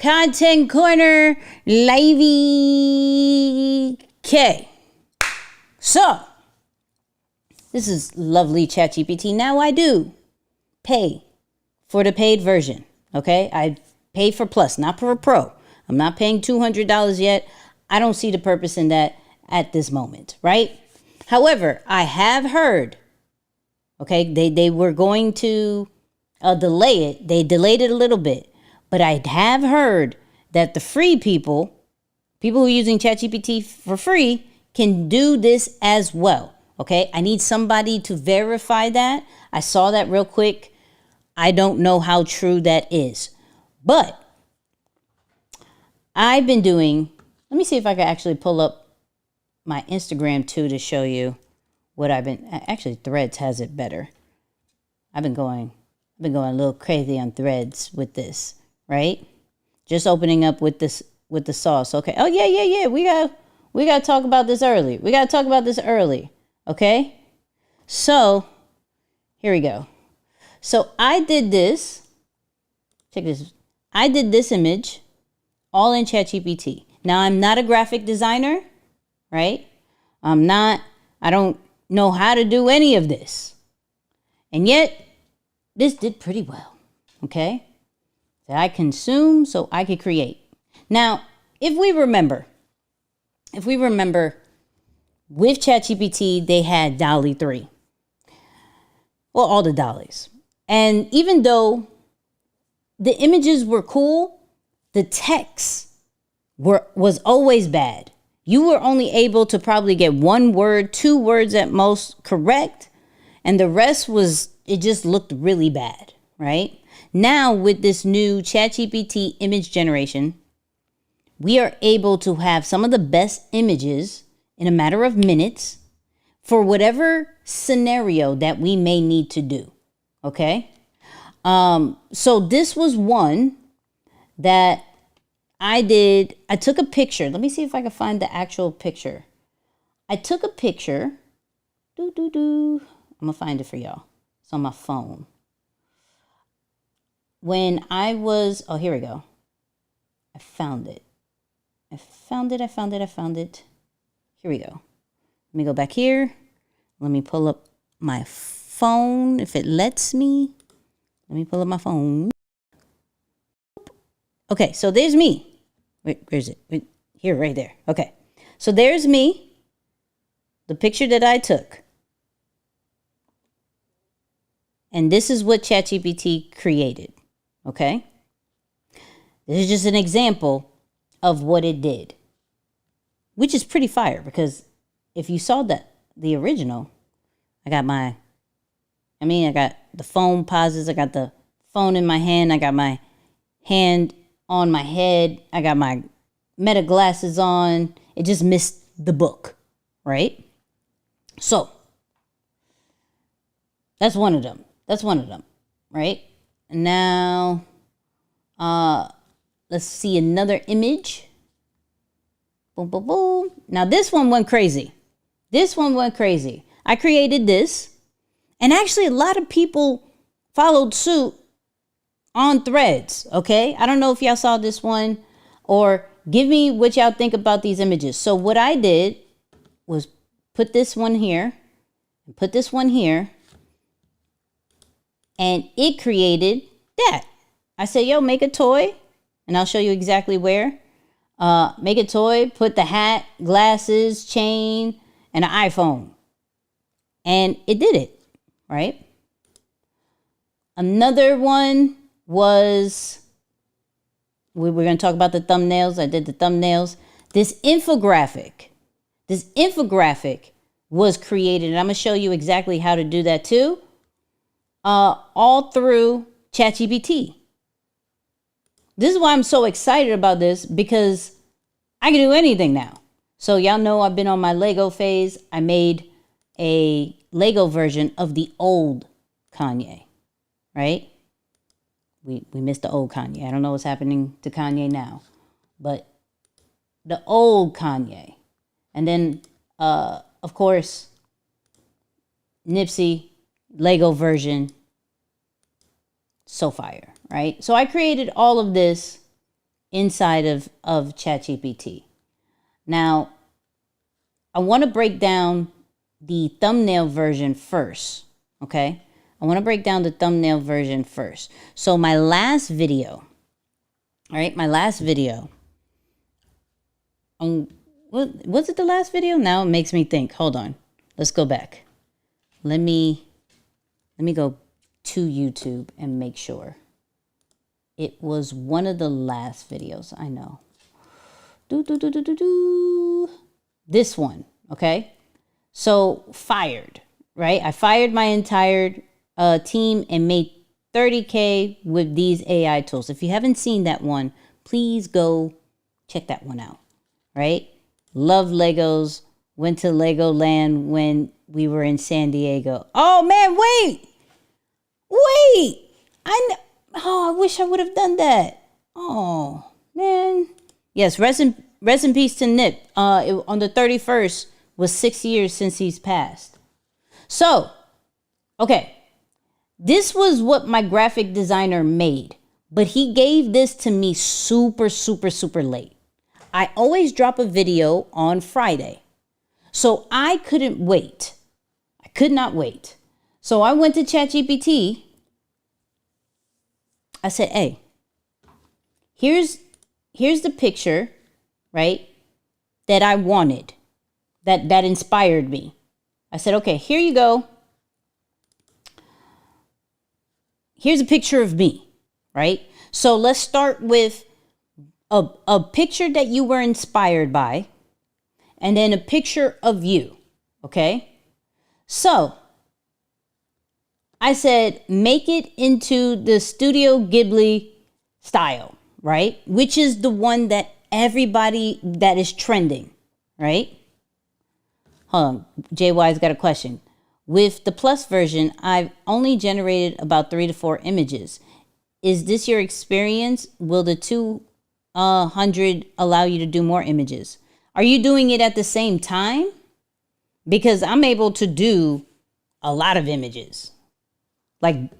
Content Corner Livey K. So, this is lovely ChatGPT. Now I do pay for the paid version. Okay, I pay for Plus, not for Pro. I'm not paying $200 yet. I don't see the purpose in that at this moment, right? However, I have heard, okay, they were going to delay it. They delayed it a little bit. But I have heard that the free people who are using ChatGPT for free, can do this as well. Okay, I need somebody to verify that. I saw that real quick. I don't know how true that is. But I've been doing, let me see if I can actually pull up my Instagram too to show you what I've been, actually Threads has it better. I've been going a little crazy on Threads with this. Right? Just opening up with this, with the sauce. Okay. Oh yeah. We got to talk about this early. Okay. So here we go. So I did this. Check this. I did this image all in ChatGPT. Now I'm not a graphic designer, right? I don't know how to do any of this. And yet this did pretty well. Okay. That I consume so I could create. Now, if we remember, with ChatGPT, they had DALL-E 3. Well, all the DALL-Es. And even though the images were cool, the text was always bad. You were only able to probably get 1 word, 2 words at most correct. And the rest it just looked really bad, right? Now, with this new ChatGPT image generation, we are able to have some of the best images in a matter of minutes for whatever scenario that we may need to do. Okay? So this was one that I did. I took a picture. Let me see if I can find the actual picture. I took a picture. I'm going to find it for y'all. It's on my phone. When I was, oh, here we go. I found it. Here we go. Let me go back here. Let me pull up my phone if it lets me. Let me pull up my phone. Okay, so there's me. Wait, where's it? Wait, here, right there. Okay, so there's me. The picture that I took. And this is what ChatGPT created. Okay, this is just an example of what it did, which is pretty fire because if you saw the original, I got the phone pauses. I got the phone in my hand. I got my hand on my head. I got my Meta glasses on. It just missed the book, right? So that's one of them, right? Now, let's see another image. Boom, boom, boom. Now this one went crazy. I created this, and actually a lot of people followed suit on Threads. Okay, I don't know if y'all saw this one, or give me what y'all think about these images. So what I did was put this one here, and put this one here. And it created that. I said, yo, make a toy. And I'll show you exactly where. Make a toy, put the hat, glasses, chain, and an iPhone. And it did it, right? Another one was, we're going to talk about the thumbnails. I did the thumbnails. This infographic was created. And I'm going to show you exactly how to do that too. All through ChatGPT. This is why I'm so excited about this, because I can do anything now. So y'all know I've been on my Lego phase. I made a Lego version of the old Kanye, right? We missed the old Kanye. I don't know what's happening to Kanye now, but the old Kanye. And then, of course, Nipsey, Lego version, so fire, right? So I created all of this inside of ChatGPT. Now, I want to break down the thumbnail version first, okay? I want to break down the thumbnail version first. So my last video, all right, was it the last video? Now it makes me think. Hold on. Let's go back. Let me go to YouTube and make sure. It was one of the last videos. I know. This one, okay? So fired, right? I fired my entire team and made 30K with these AI tools. If you haven't seen that one, please go check that one out, right? Love Legos. Went to Legoland when we were in San Diego. Oh man, wait. I wish I would have done that. Oh man. Yes, rest in peace to Nip. On the 31st was 6 years since he's passed. So, okay. This was what my graphic designer made, but he gave this to me super late. I always drop a video on Friday. So I couldn't wait. I could not wait. So I went to ChatGPT. I said, hey, here's the picture, right, that I wanted, that inspired me. I said, okay, here you go. Here's a picture of me, right? So let's start with a picture that you were inspired by, and then a picture of you, okay? So I said, make it into the Studio Ghibli style, right? Which is the one that everybody that is trending, right? Hold on, JY's got a question. With the Plus version, I've only generated about 3 to 4 images. Is this your experience? Will the 200 allow you to do more images? Are you doing it at the same time? Because I'm able to do a lot of images. Like,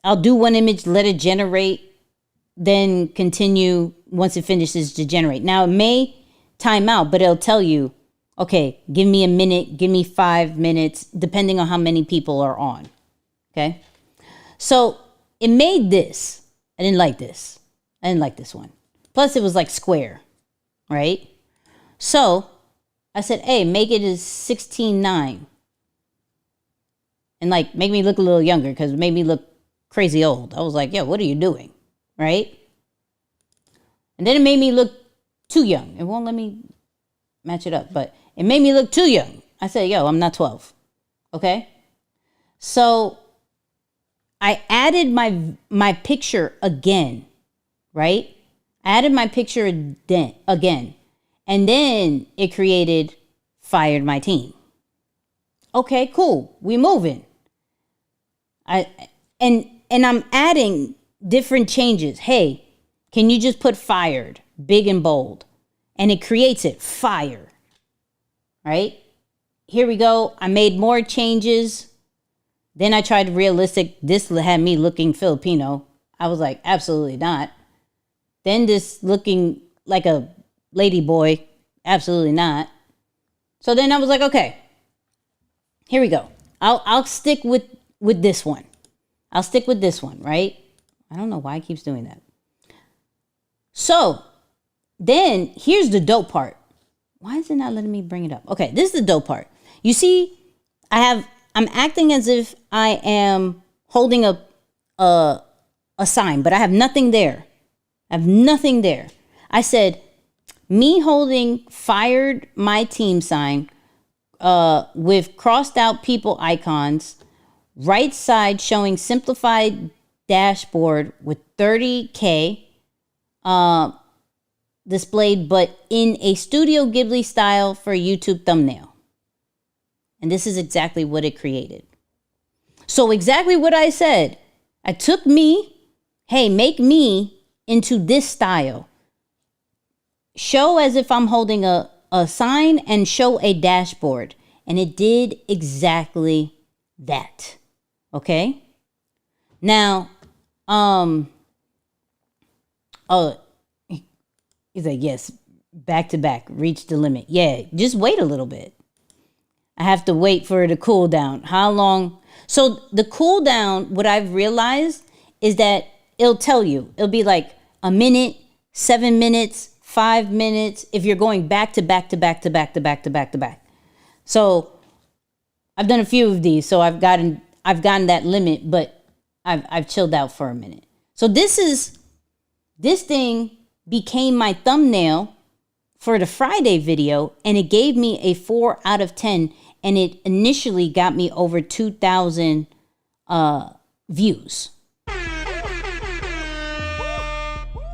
I'll do one image, let it generate, then continue once it finishes to generate. Now, it may time out, but it'll tell you, okay, give me a minute, give me 5 minutes, depending on how many people are on. Okay? So, it made this. I didn't like this. I didn't like this one. Plus, it was like square, right? So, I said, hey, make it as 16:9. And like, make me look a little younger because it made me look crazy old. I was like, yo, what are you doing? Right? And then it made me look too young. It won't let me match it up, but it made me look too young. I said, yo, I'm not 12. Okay? So I added my picture again, right? I added my picture again. And then it created fired my team. Okay, cool. We moving. And I'm adding different changes. Hey, can you just put fired, big and bold? And it creates it, fire. Right? Here we go. I made more changes. Then I tried realistic. This had me looking Filipino. I was like, absolutely not. Then this looking like a lady boy. Absolutely not. So then I was like, okay, here we go. I'll stick with this one. I'll stick with this one, right? I don't know why it keeps doing that. So then here's the dope part. Why is it not letting me bring it up? Okay, this is the dope part. You see, I'm acting as if I am holding a sign, but I have nothing there. I have nothing there. I said, me holding fired my team sign with crossed out people icons, right side showing simplified dashboard with 30K displayed, but in a Studio Ghibli style for a YouTube thumbnail. And this is exactly what it created. So exactly what I said. I took me, hey, make me into this style. Show as if I'm holding a sign and show a dashboard. And it did exactly that. Okay? Now, He's like, yes, back to back, reach the limit. Yeah, just wait a little bit. I have to wait for it to cool down. How long? So the cool down, what I've realized is that it'll tell you. It'll be like a minute, 7 minutes, 5 minutes, if you're going back to back to back to back to back to back to back. So I've done a few of these, so I've gotten that limit, but I've chilled out for a minute. So this thing became my thumbnail for the Friday video, and it gave me a 4 out of 10, and it initially got me over 2,000 views.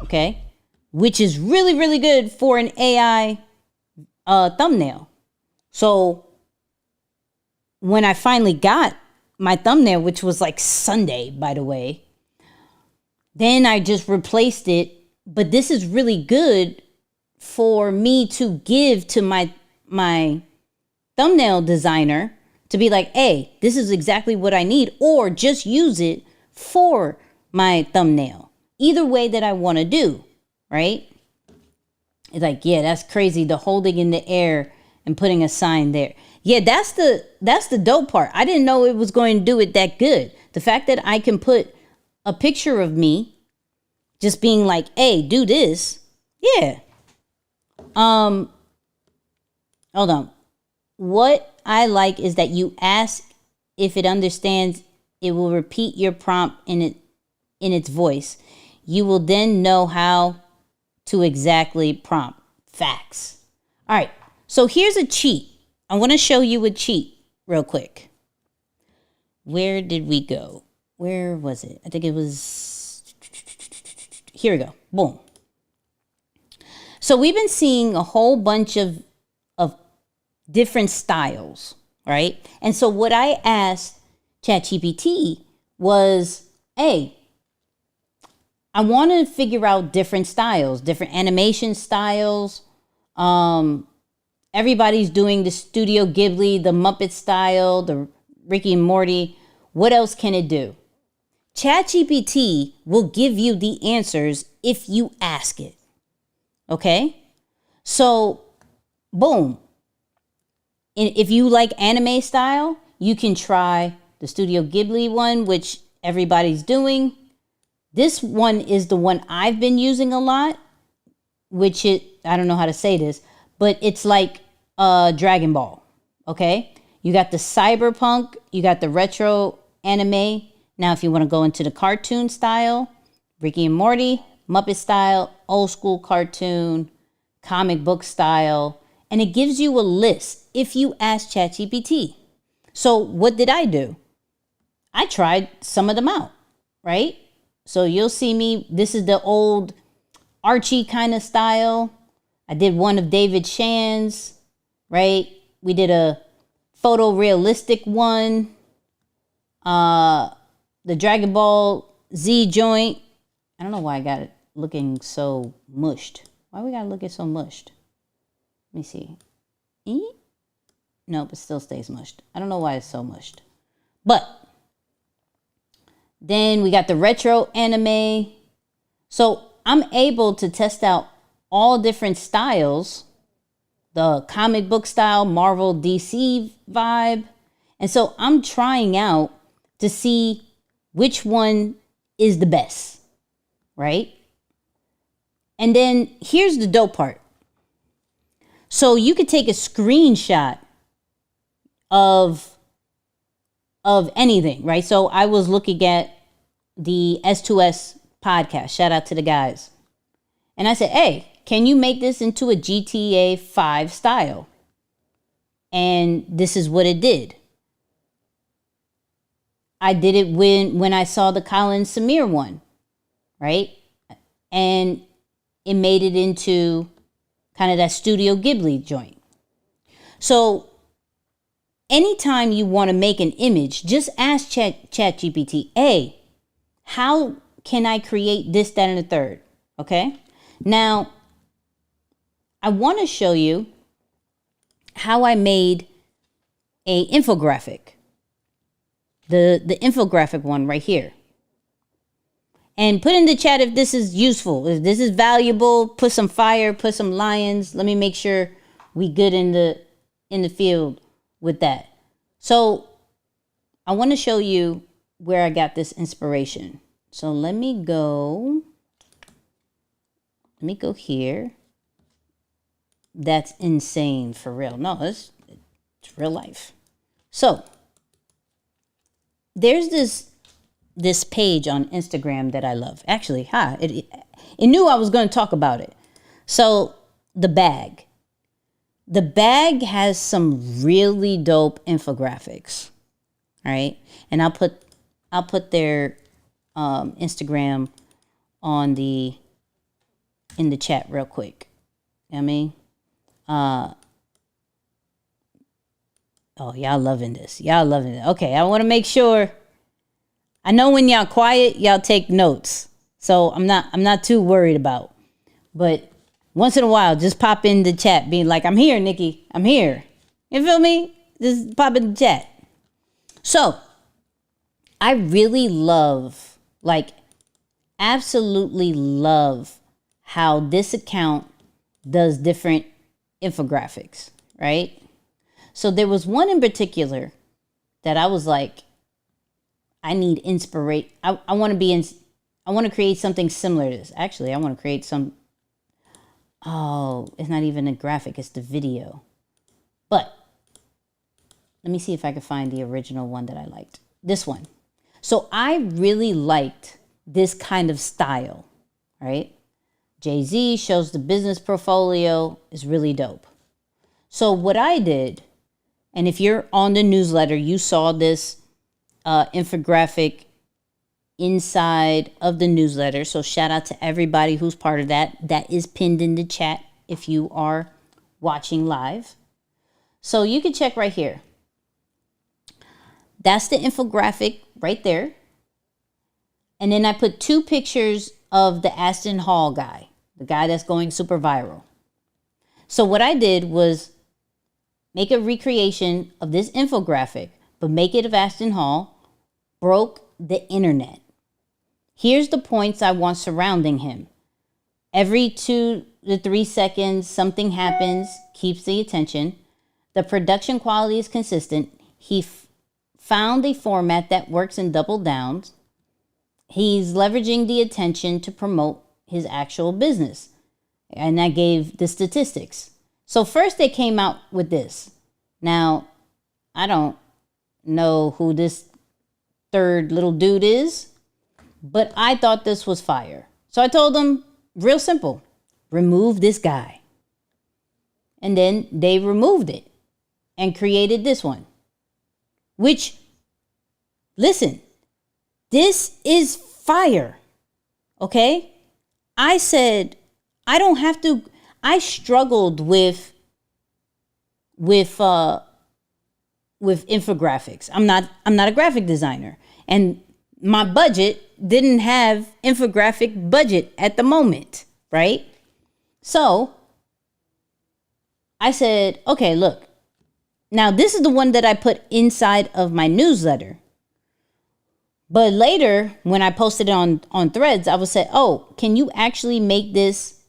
Okay, which is really, really good for an AI thumbnail. So when I finally got my thumbnail, which was like Sunday, by the way, then I just replaced it. But this is really good for me to give to my thumbnail designer to be like, hey, this is exactly what I need, or just use it for my thumbnail. Either way that I want to do, right? It's like, yeah, that's crazy. The holding in the air and putting a sign there. Yeah, that's the dope part. I didn't know it was going to do it that good. The fact that I can put a picture of me just being like, hey, do this. Yeah. Hold on. What I like is that you ask if it understands, it will repeat your prompt in its voice. You will then know how to exactly prompt. Facts. All right. So here's a cheat. I want to show you a cheat real quick. Where did we go? Where was it? I think it was... Here we go. Boom. So we've been seeing a whole bunch of different styles, right? And so what I asked ChatGPT was, hey, I want to figure out different styles, different animation styles. Everybody's doing the Studio Ghibli, the Muppet style, the Ricky and Morty. What else can it do? ChatGPT will give you the answers if you ask it. Okay? So, boom. And if you like anime style, you can try the Studio Ghibli one, which everybody's doing. This one is the one I've been using a lot, which I don't know how to say this, but it's like Dragon Ball, okay? You got the cyberpunk, you got the retro anime. Now, if you want to go into the cartoon style, Ricky and Morty, Muppet style, old school cartoon, comic book style, and it gives you a list if you ask ChatGPT. So what did I do? I tried some of them out, right? So you'll see me, this is the old Archie kind of style. I did one of David Shan's, right? We did a photorealistic one. The Dragon Ball Z joint. I don't know why I got it looking so mushed. Why we gotta look it so mushed? Let me see. Nope, it still stays mushed. I don't know why it's so mushed. But then we got the retro anime. So I'm able to test out all different styles. The comic book style, Marvel, DC vibe. And so I'm trying out to see which one is the best, right? And then here's the dope part. So you could take a screenshot of anything, right? So I was looking at the S2S podcast. Shout out to the guys. And I said, hey, can you make this into a GTA 5 style? And this is what it did. I did it when I saw the Colin Samir one, right? And it made it into kind of that Studio Ghibli joint. So anytime you want to make an image, just ask ChatGPT, hey, how can I create this, that, and the third? Okay. Now, I want to show you how I made a infographic. The infographic one right here. And put in the chat if this is useful, if this is valuable. Put some fire, put some lions. Let me make sure we good in the field with that. So I want to show you where I got this inspiration. So let me go here. That's insane for real. No, it's real life. So there's this page on Instagram that I love. Actually, it knew I was going to talk about it. So the bag has some really dope infographics. All right. And I'll put their Instagram in the chat real quick. You know what I mean? Oh, y'all loving this. Y'all loving it. Okay, I want to make sure. I know when y'all quiet, y'all take notes. So I'm not too worried about. But once in a while, just pop in the chat being like, I'm here, Nikki. I'm here. You feel me? Just pop in the chat. So I really love, absolutely love how this account does different infographics, right? So there was one in particular that I was like, I need inspiration. I want to create something similar to this. Actually, I want to create some. Oh, it's not even a graphic. It's the video. But let me see if I can find the original one that I liked. This one. So I really liked this kind of style, right? Jay-Z shows the business portfolio is really dope. So what I did, and if you're on the newsletter, you saw this infographic inside of the newsletter. So shout out to everybody who's part of that. That is pinned in the chat if you are watching live. So you can check right here. That's the infographic right there. And then I put 2 pictures of the Aston Hall guy, the guy that's going super viral. So what I did was make a recreation of this infographic, but make it of Aston Hall, broke the internet. Here's the points I want surrounding him. Every 2 to 3 seconds, something happens, keeps the attention. The production quality is consistent. He found a format that works in double downs. He's leveraging the attention to promote his actual business. And I gave the statistics. So first they came out with this. Now, I don't know who this third little dude is, but I thought this was fire. So I told them, real simple, remove this guy. And then they removed it and created this one, which, listen, this is fire. Okay? I said, I don't have to. I struggled with infographics. I'm not a graphic designer, and my budget didn't have infographic budget at the moment, right? So I said, okay, look. Now this is the one that I put inside of my newsletter. But later, when I posted it on Threads, I would say, oh, can you actually make this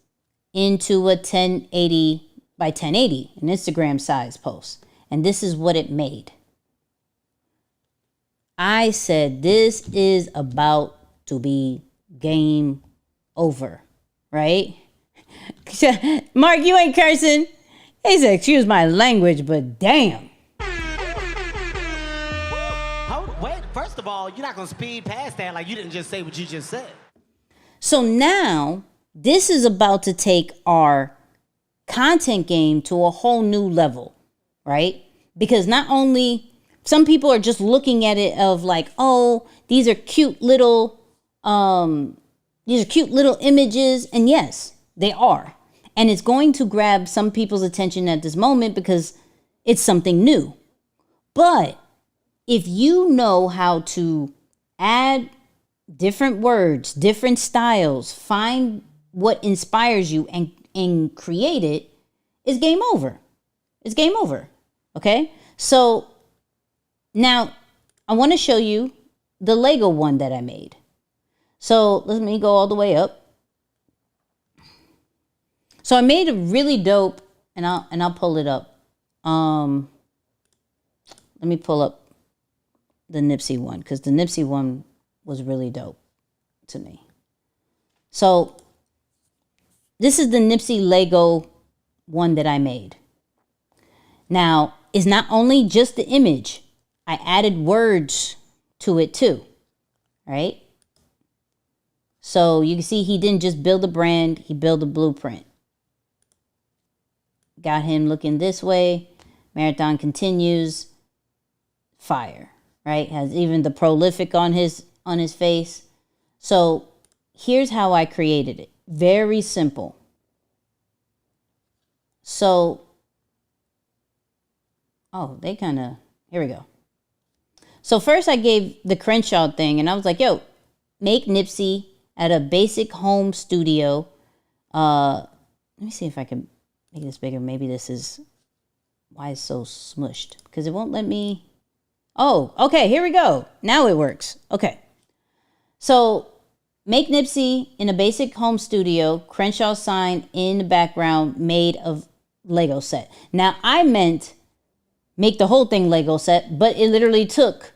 into a 1080 by 1080, an Instagram size post? And this is what it made. I said, this is about to be game over, right? Mark, you ain't cursing. He said, excuse my language, but damn. Wait, first of all, you're not going to speed past that like you didn't just say what you just said. So now, this is about to take our content game to a whole new level, right? Because not only, some people are just looking at it of like, oh, these are cute little images. And yes, they are. And it's going to grab some people's attention at this moment because it's something new. But if you know how to add different words, different styles, find what inspires you and create it, it's game over. It's game over. Okay? So now I want to show you the Lego one that I made. So let me go all the way up. So I made a really dope, and I'll pull it up. Let me pull up the Nipsey one, because the Nipsey one was really dope to me. So this is the Nipsey Lego one that I made. Now, it's not only just the image. I added words to it too, right? So you can see he didn't just build a brand, he built a blueprint. Got him looking this way. Marathon continues. Fire, right? Has even the prolific on his face. So here's how I created it. Very simple. So, here we go. So first I gave the Crenshaw thing, and I was like, yo, make Nipsey at a basic home studio. Let me see if I can make this bigger. Maybe this is why it's so smushed, because it won't let me. Oh, okay, here we go. Now it works. Okay. So make Nipsey in a basic home studio, Crenshaw sign in the background made of Lego set. Now I meant make the whole thing Lego set, but it literally took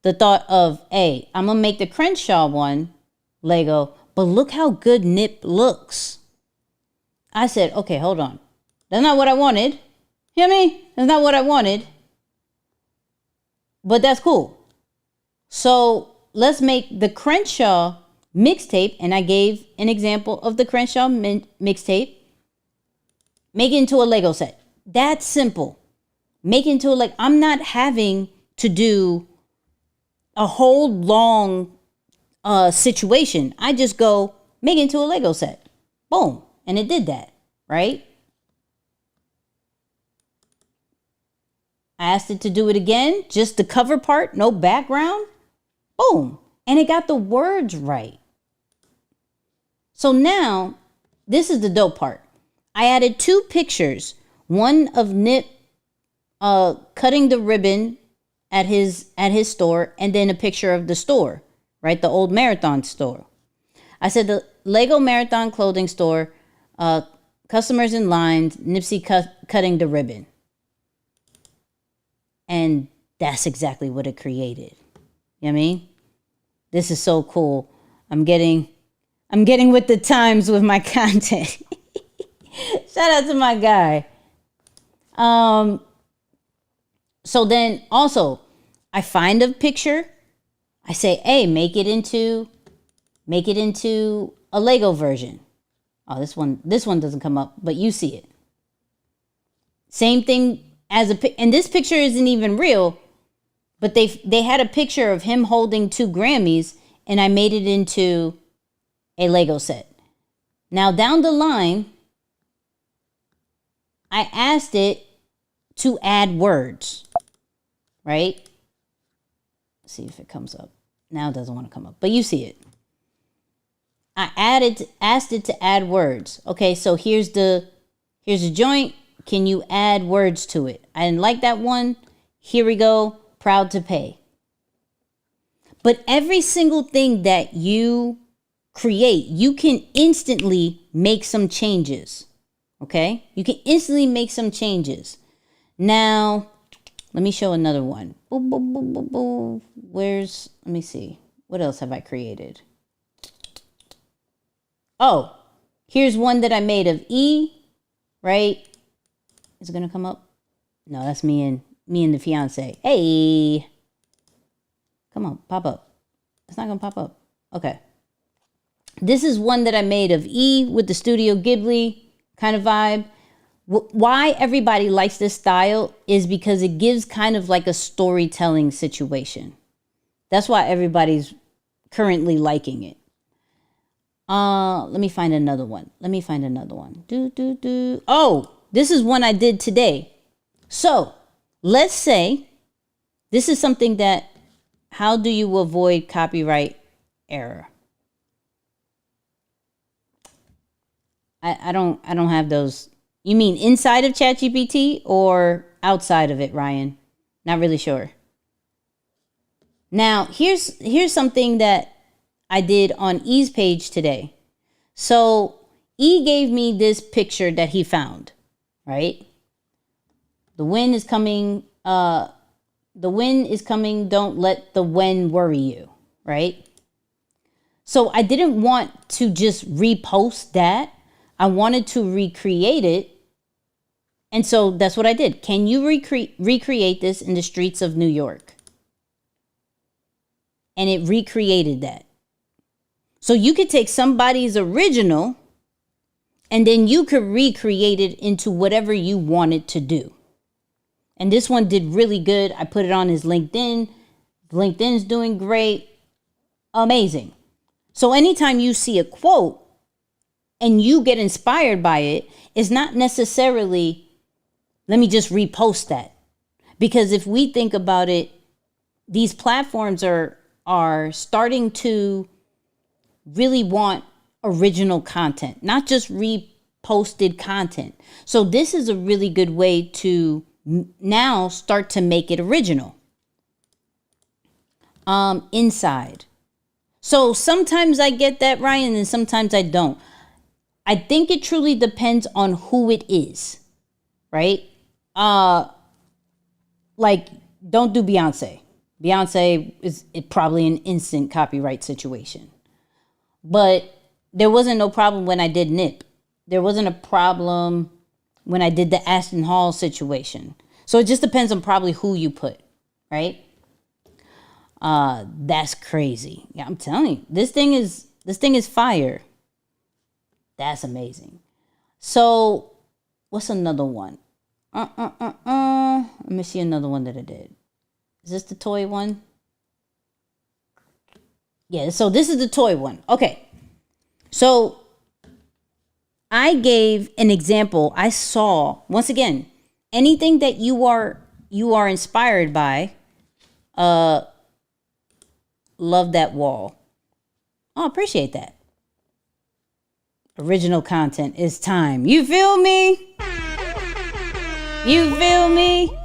the thought of, hey, I'm going to make the Crenshaw one Lego, but look how good Nip looks. I said, okay, hold on. That's not what I wanted. Hear me? That's not what I wanted. But that's cool. So let's make the Crenshaw mixtape, and I gave an example of the Crenshaw mixtape. Make it into a Lego set. That's simple. Make it into I'm not having to do a whole long situation. I just go make it into a Lego set. Boom. And it did that, right? I asked it to do it again, just the cover part, no background. Boom. And it got the words right. So now, this is the dope part. I added 2 pictures. One of Nip cutting the ribbon at his store, and then a picture of the store, right? The old Marathon store. I said the Lego Marathon clothing store, customers in lines, Nipsey cutting the ribbon. And that's exactly what it created. You know what I mean? This is so cool. I'm getting with the times with my content. Shout out to my guy. So then also I find a picture. I say, hey, make it into a Lego version. Oh, this one doesn't come up, but you see it. Same thing and this picture isn't even real, but they had a picture of him holding 2 Grammys, and I made it into a Lego set. Now down the line, I asked it to add words, right? Let's see if it comes up. Now it doesn't want to come up, but you see it. I asked it to add words. Okay, so here's the joint. Can you add words to it? I didn't like that one. Here we go. Proud to pay. But every single thing that you create, you can instantly make some changes. Okay? You can instantly make some changes. Now, let me show another one. Boop, boop, boop, boop, boop. Let me see. What else have I created? Oh, here's one that I made of E, right? Is it going to come up? No, that's me and the fiance. Hey. Come on, pop up. It's not going to pop up. Okay. This is one that I made of E with the Studio Ghibli kind of vibe. Why everybody likes this style is because it gives kind of like a storytelling situation. That's why everybody's currently liking it. Let me find another one. Oh, this is one I did today. So let's say this is something that, how do you avoid copyright error? I don't have those. You mean inside of ChatGPT or outside of it, Ryan? Not really sure. Now, here's something that I did on E's page today. So E gave me this picture that he found, right? The wind is coming. The wind is coming. Don't let the wind worry you, right? So I didn't want to just repost that. I wanted to recreate it. And so that's what I did. Can you recreate this in the streets of New York? And it recreated that. So you could take somebody's original and then you could recreate it into whatever you wanted to do. And this one did really good. I put it on his LinkedIn. LinkedIn's doing great. Amazing. So anytime you see a quote and you get inspired by it, it's not necessarily, let me just repost that. Because if we think about it, these platforms are starting to really want original content, not just reposted content. So this is a really good way to now start to make it original. Inside. So sometimes I get that, Ryan, and sometimes I don't. I think it truly depends on who it is, right? Like, don't do Beyonce. Beyonce is probably an instant copyright situation. But there wasn't no problem when I did Nip. There wasn't a problem when I did the Ashton Hall situation. So it just depends on probably who you put, right? That's crazy. Yeah, I'm telling you, this thing is fire. That's amazing. So what's another one? Let me see another one that I did. Is this the toy one? Yeah, so this is the toy one. Okay. So I gave an example. I saw, once again, anything that you are inspired by, love that wall. Oh, appreciate that. Original content is time. You feel me? You feel me?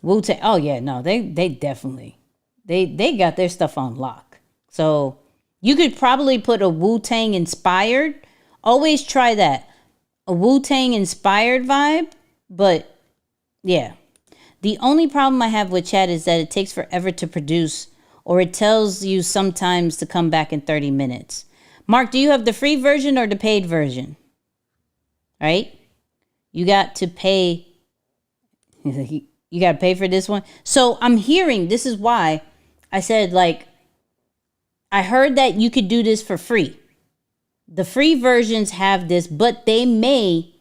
Wu-Tang. Oh yeah, no, they definitely they got their stuff on lock. So you could probably put a Wu-Tang inspired. Always try that. A Wu-Tang inspired vibe, but yeah. The only problem I have with chat is that it takes forever to produce, or it tells you sometimes to come back in 30 minutes. Mark, do you have the free version or the paid version? Right? You got to pay. You got to pay for this one. So I'm hearing, this is why I said, like, I heard that you could do this for free. The free versions have this, but they may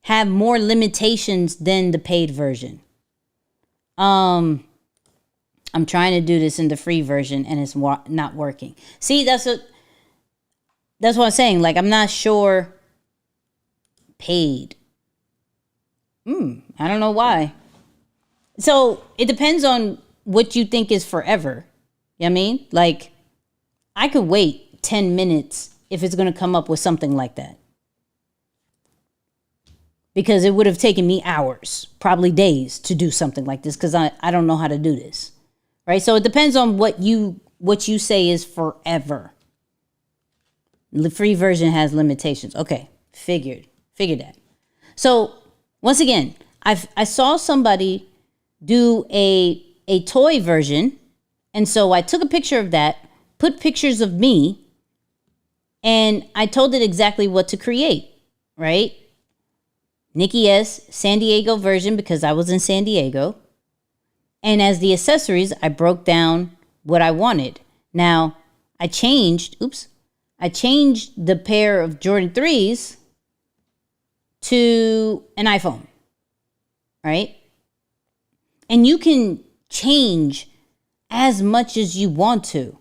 have more limitations than the paid version. I'm trying to do this in the free version and it's not working. See, that's what I'm saying. Like, I'm not sure. Paid. I don't know why. So it depends on what you think is forever. You know what I mean? Like, I could wait 10 minutes if it's going to come up with something like that. Because it would have taken me hours, probably days, to do something like this because I don't know how to do this. Right? So it depends on what you say is forever. The free version has limitations. Okay, figured that. So once again, I saw somebody do a toy version, and so I took a picture of that, put pictures of me, and I told it exactly what to create, right? Nicky S. San Diego version because I was in San Diego. And as the accessories, I broke down what I wanted. Now, I changed the pair of Jordan 3s to an iPhone, right? And you can change as much as you want to.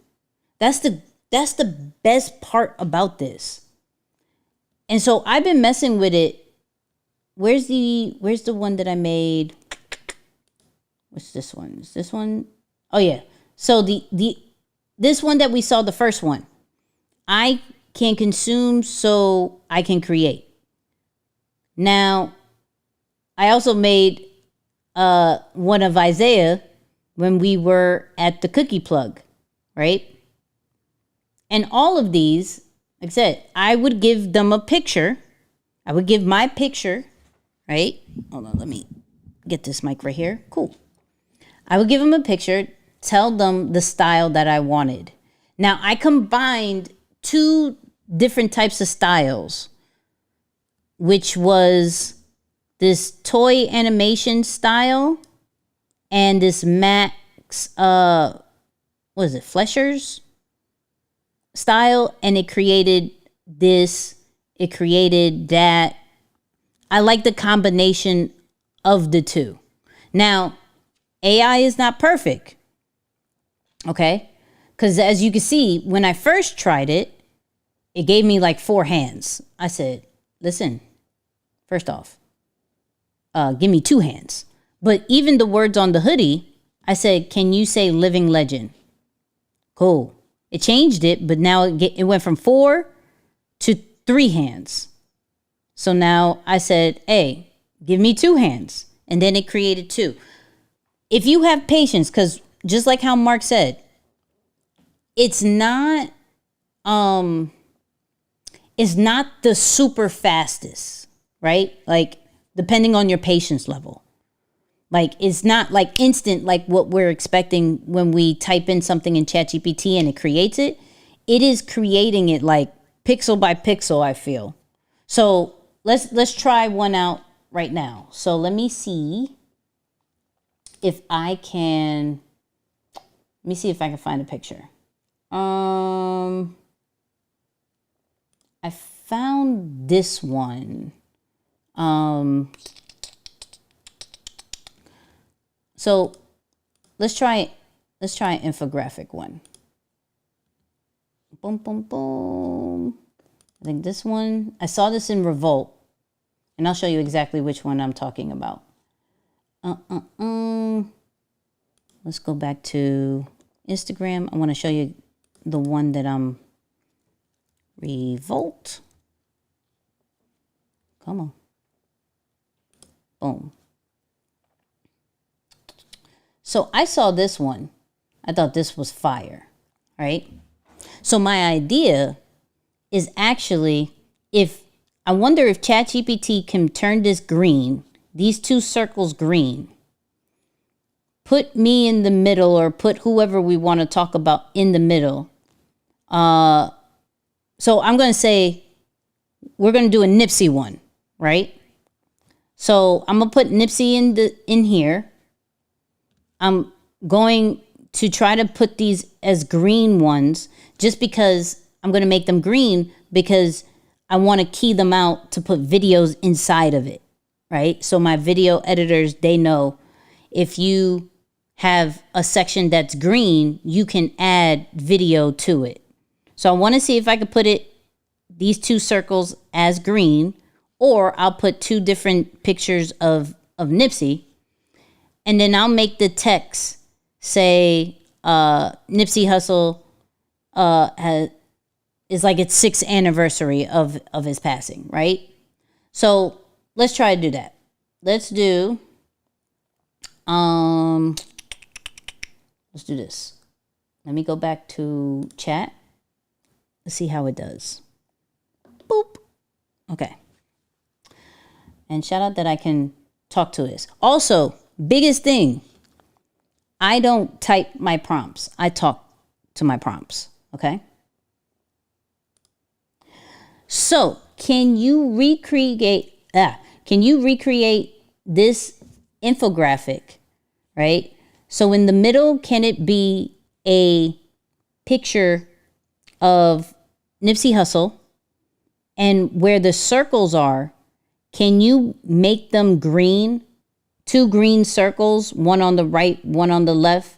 That's the best part about this. And so I've been messing with it. Where's the one that I made? What's this one? Is this one? Oh yeah. So this one that we saw, the first one, I can consume so I can create. Now, I also made one of Isaiah when we were at the cookie plug, right? And all of these, like I said, I would give them a picture. I would give my picture, right? Hold on, let me get this mic right here. Cool. I would give them a picture, tell them the style that I wanted. Now, I combined 2 different types of styles, which was this toy animation style and this Max, what is it, Fleshers style. And it created this, it created that. I like the combination of the 2. Now, AI is not perfect, okay? Because as you can see, when I first tried it, it gave me like 4 hands. I said, listen, first off, give me 2 hands. But even the words on the hoodie, I said, can you say living legend? Cool. It changed it, but now it went from 4 to 3 hands. So now I said, hey, give me 2 hands. And then it created 2. If you have patience, because just like how Mark said, it's not the super fastest, right? Like, depending on your patience level. Like, it's not like instant like what we're expecting when we type in something in ChatGPT and it creates it. It is creating it like pixel by pixel, I feel. So let's try one out right now. So let me see if I can find a picture. I found this one. So let's try an infographic one. Boom, boom, boom. I think this one, I saw this in Revolt, and I'll show you exactly which one I'm talking about. Let's go back to Instagram. I want to show you the one that I'm Revolt. Come on. Boom. So I saw this one. I thought this was fire, right? So my idea is actually, I wonder if ChatGPT can turn this green, these 2 circles green, put me in the middle, or put whoever we want to talk about in the middle. So I'm going to say, we're going to do a Nipsey one, right? So I'm going to put Nipsey in here. I'm going to try to put these as green ones, just because I'm going to make them green, because I want to key them out to put videos inside of it, right? So my video editors, they know if you have a section that's green, you can add video to it. So I want to see if I could put these 2 circles as green, or I'll put 2 different pictures of Nipsey. And then I'll make the text say, Nipsey Hussle is like its 6th anniversary of his passing, right? So let's try to do that. Let's do this. Let me go back to chat. Let's see how it does. Boop. Okay. And shout out that I can talk to this. Also, biggest thing, I don't type my prompts. I talk to my prompts, okay? So, can you recreate this infographic, right? So in the middle, can it be a picture of Nipsey Hussle, and where the circles are, can you make them green? 2 green circles, one on the right, one on the left,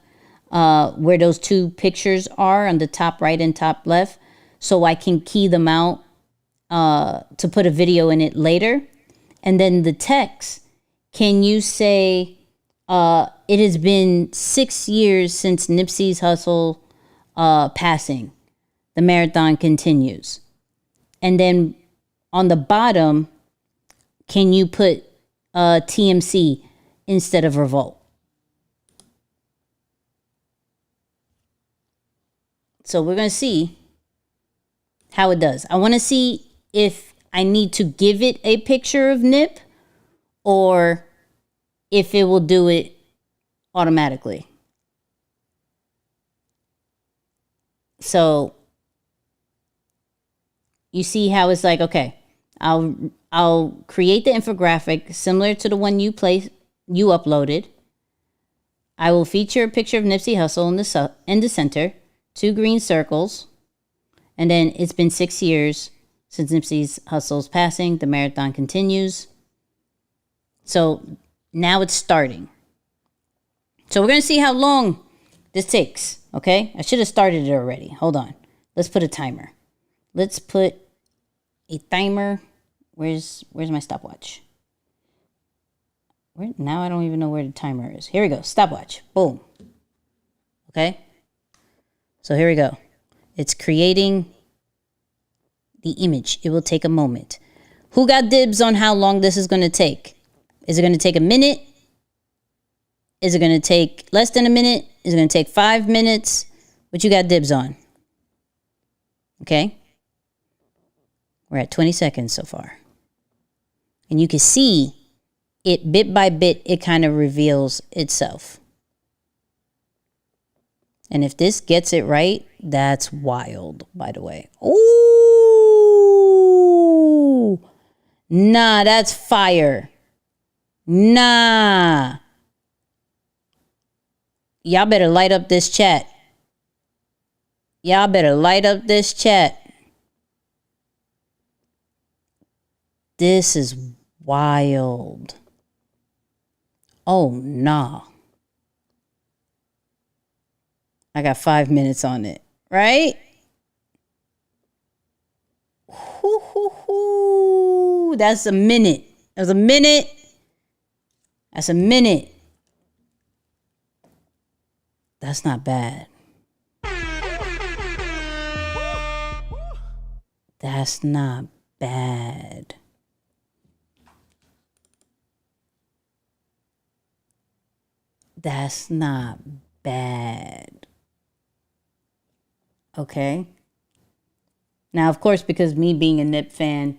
where those 2 pictures are on the top right and top left, so I can key them out to put a video in it later. And then the text, can you say, it has been 6 years since Nipsey Hussle passing. The marathon continues. And then on the bottom, can you put TMC instead of Revolt? So we're going to see how it does. I want to see if I need to give it a picture of Nip or if it will do it automatically. So you see how it's like, okay, I'll create the infographic similar to the one you uploaded. I will feature a picture of Nipsey Hussle in the center, 2 green circles, and then it's been 6 years since Nipsey Hussle's passing. The marathon continues. So now it's starting. So we're going to see how long this takes, okay? I should have started it already. Hold on. Let's put a timer. Let's put a timer. Where's my stopwatch? Now I don't even know where the timer is. Here we go. Stopwatch. Boom. Okay? So here we go. It's creating the image. It will take a moment. Who got dibs on how long this is going to take? Is it going to take a minute? Is it going to take less than a minute? Is it going to take 5 minutes? What you got dibs on? Okay? We're at 20 seconds so far. And you can see it bit by bit, it kind of reveals itself. And if this gets it right, that's wild, by the way. Ooh! Nah, that's fire. Nah. Y'all better light up this chat. Y'all better light up this chat. This is wild. Oh, nah. I got 5 minutes on it, right? That's a minute. That's a minute. That's a minute. That's not bad. That's not bad. That's not bad. Okay. Now, of course, because me being a Nip fan,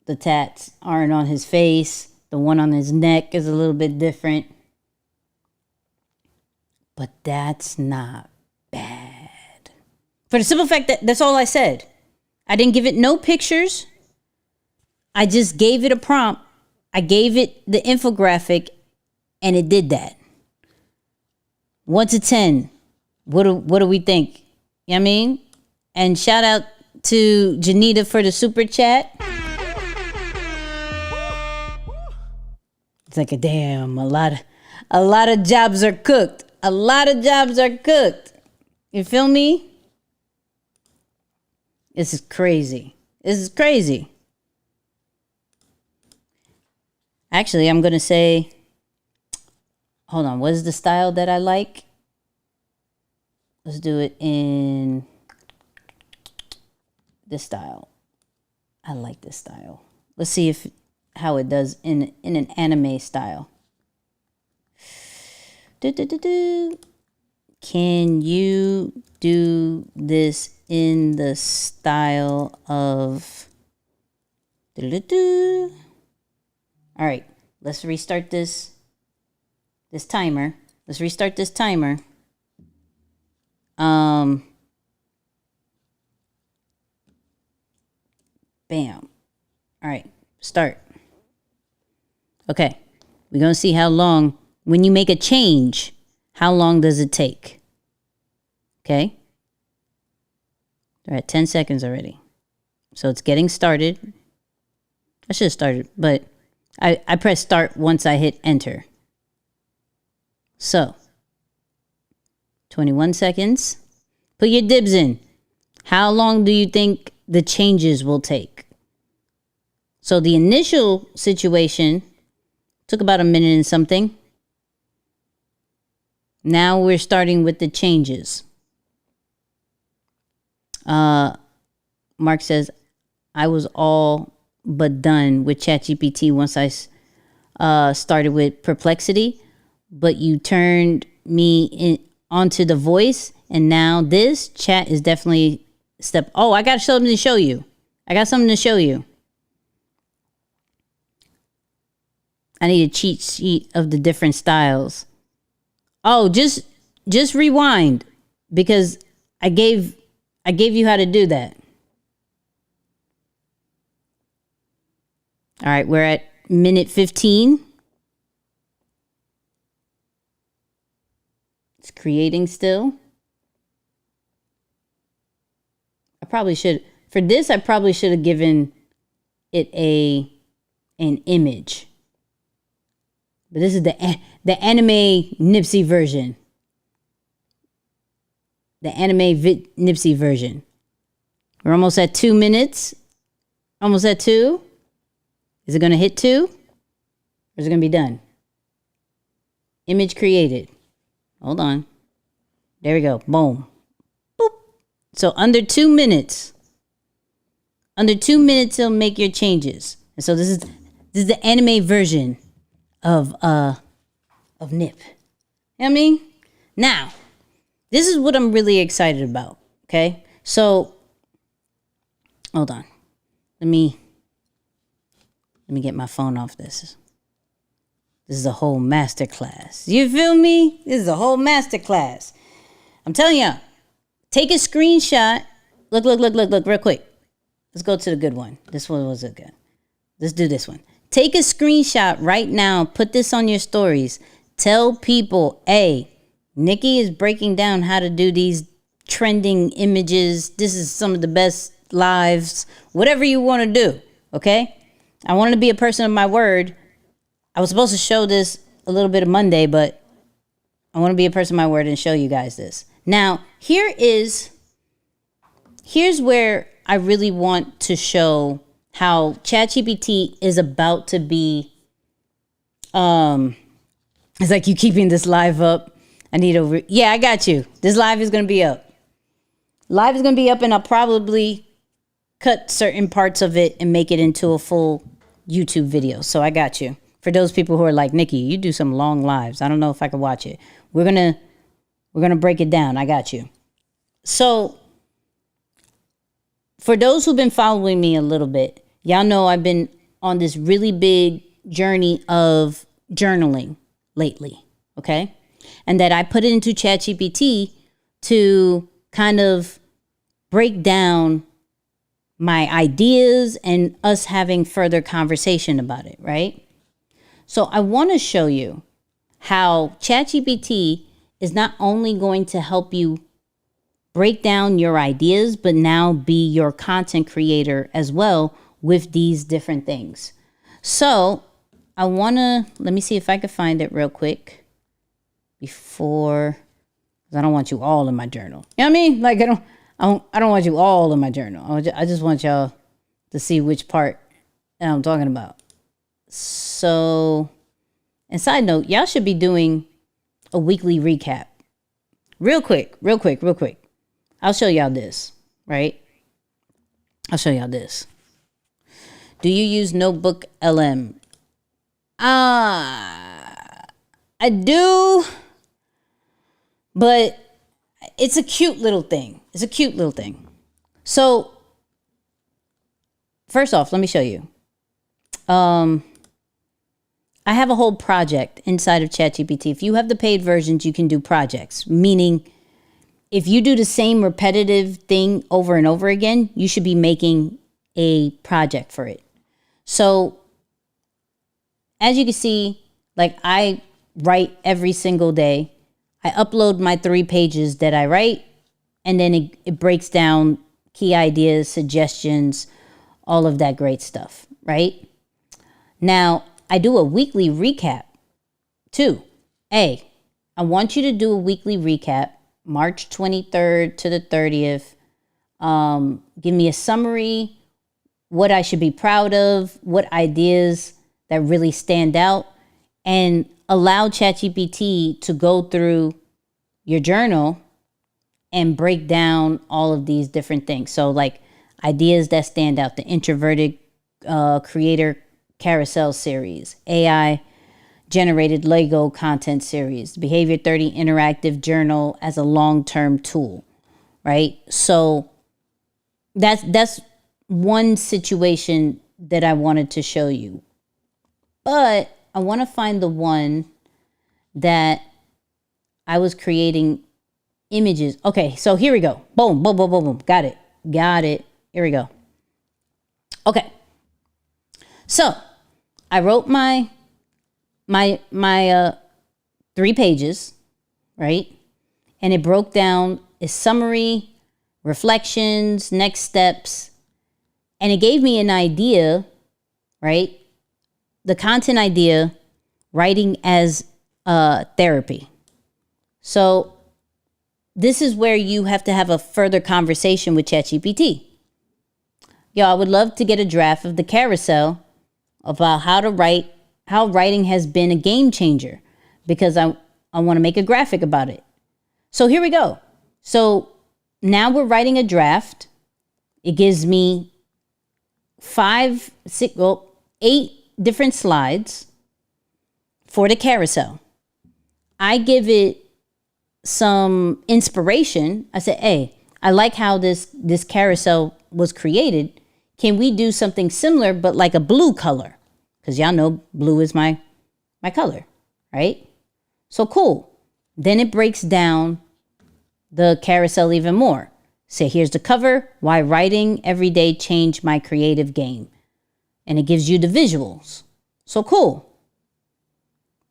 the tats aren't on his face. The one on his neck is a little bit different. But that's not bad. For the simple fact that that's all I said. I didn't give it no pictures. I just gave it a prompt. I gave it the infographic. And it did that. 1 to 10. What do we think? You know what I mean? And shout out to Janita for the super chat. It's like a lot of jobs are cooked. A lot of jobs are cooked. You feel me? This is crazy. This is crazy. Actually, I'm going to say, hold on, what is the style that I like? Let's do it in this style. I like this style. Let's see how it does in an anime style. Can you do this in the style of... All right, let's restart this timer. Let's restart this timer. Bam. All right, start. Okay, we're going to see how long, when you make a change, how long does it take? Okay. They're at 10 seconds already. So it's getting started. I should have started, but I pressed start once I hit enter. So, 21 seconds. Put your dibs in. How long do you think the changes will take? So the initial situation took about a minute and something. Now we're starting with the changes. Mark says, I was all but done with ChatGPT once I started with Perplexity, but you turned me onto the voice, and now this chat is definitely step. Oh, I got something to show you. I need a cheat sheet of the different styles. Oh, just rewind because I gave you how to do that. All right, we're at minute 15. It's creating still. I probably should have given it an image. But this is the anime Nipsey version. The anime Nipsey version. We're almost at 2 minutes. Almost at 2. Is it going to hit 2? Or is it going to be done? Image created. Hold on. There we go. Boom. Boop. So under 2 minutes. Under 2 minutes, it'll make your changes. And so this is the anime version of Nip. You know what I mean? Now, this is what I'm really excited about. Okay? So hold on. Let me get my phone off this. This is a whole masterclass. You feel me? This is a whole masterclass. I'm telling you, take a screenshot. Look, real quick. Let's go to the good one. This one was a good. Let's do this one. Take a screenshot right now. Put this on your stories. Tell people, hey, Nicky is breaking down how to do these trending images. This is some of the best lives. Whatever you want to do, okay? I want to be a person of my word. I was supposed to show this a little bit of Monday, but I want to be a person of my word and show you guys this. Now, here's where I really want to show how ChatGPT is about to be, it's like you keeping this live up. I got you. This live is going to be up. Live is going to be up and I'll probably cut certain parts of it and make it into a full YouTube video. So I got you. For those people who are like, Nicky, you do some long lives. I don't know if I can watch it. We're going to break it down. I got you. So for those who've been following me a little bit, y'all know I've been on this really big journey of journaling lately, okay? And that I put it into ChatGPT to kind of break down my ideas and us having further conversation about it, right? So I want to show you how ChatGPT is not only going to help you break down your ideas, but now be your content creator as well with these different things. So let me see if I can find it real quick before, because I don't want you all in my journal. You know what I mean? Like I don't want you all in my journal. I just want y'all to see which part that I'm talking about. So, and side note, y'all should be doing a weekly recap. Real quick. I'll show y'all this, right? I'll show y'all this. Do you use Notebook LM? I do, but it's a cute little thing. So, first off, let me show you. I have a whole project inside of ChatGPT. If you have the paid versions, you can do projects, meaning if you do the same repetitive thing over and over again, you should be making a project for it. So as you can see, like I write every single day. I upload my 3 pages that I write, and then it breaks down key ideas, suggestions, all of that great stuff, right? Now, I do a weekly recap too. I want you to do a weekly recap, March 23rd to the 30th. Give me a summary, what I should be proud of, what ideas that really stand out, and allow ChatGPT to go through your journal and break down all of these different things. So like ideas that stand out, the introverted creator carousel series, AI generated Lego content series, Behavior 30 interactive journal as a long-term tool, right? So that's one situation that I wanted to show you. But I want to find the one that I was creating images. Okay, so here we go. Boom, boom, boom, boom, boom. Got it. Here we go. Okay. So I wrote my 3 pages, right? And it broke down a summary, reflections, next steps, and it gave me an idea, right? The content idea, writing as therapy. So this is where you have to have a further conversation with ChatGPT. Yo, I would love to get a draft of the carousel about how writing has been a game changer, because I want to make a graphic about it. So here we go. So now we're writing a draft. It gives me 8 different slides for the carousel. I give it some inspiration. I said, hey, I like how this carousel was created. Can we do something similar, but like a blue color? Because y'all know blue is my color, right? So cool. Then it breaks down the carousel even more. Say, here's the cover, why writing every day changed my creative game. And it gives you the visuals. So cool.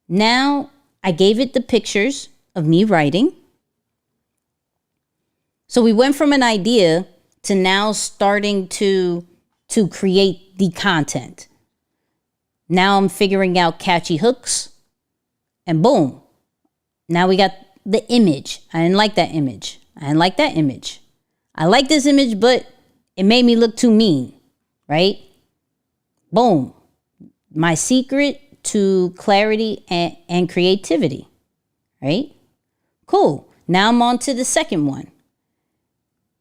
Now I gave it the pictures of me writing. So we went from an idea to now starting to create the content. Now I'm figuring out catchy hooks, and boom. Now we got the image. I didn't like that image. I like this image, but it made me look too mean, right? Boom. My secret to clarity and creativity, right? Cool. Now I'm on to the second one.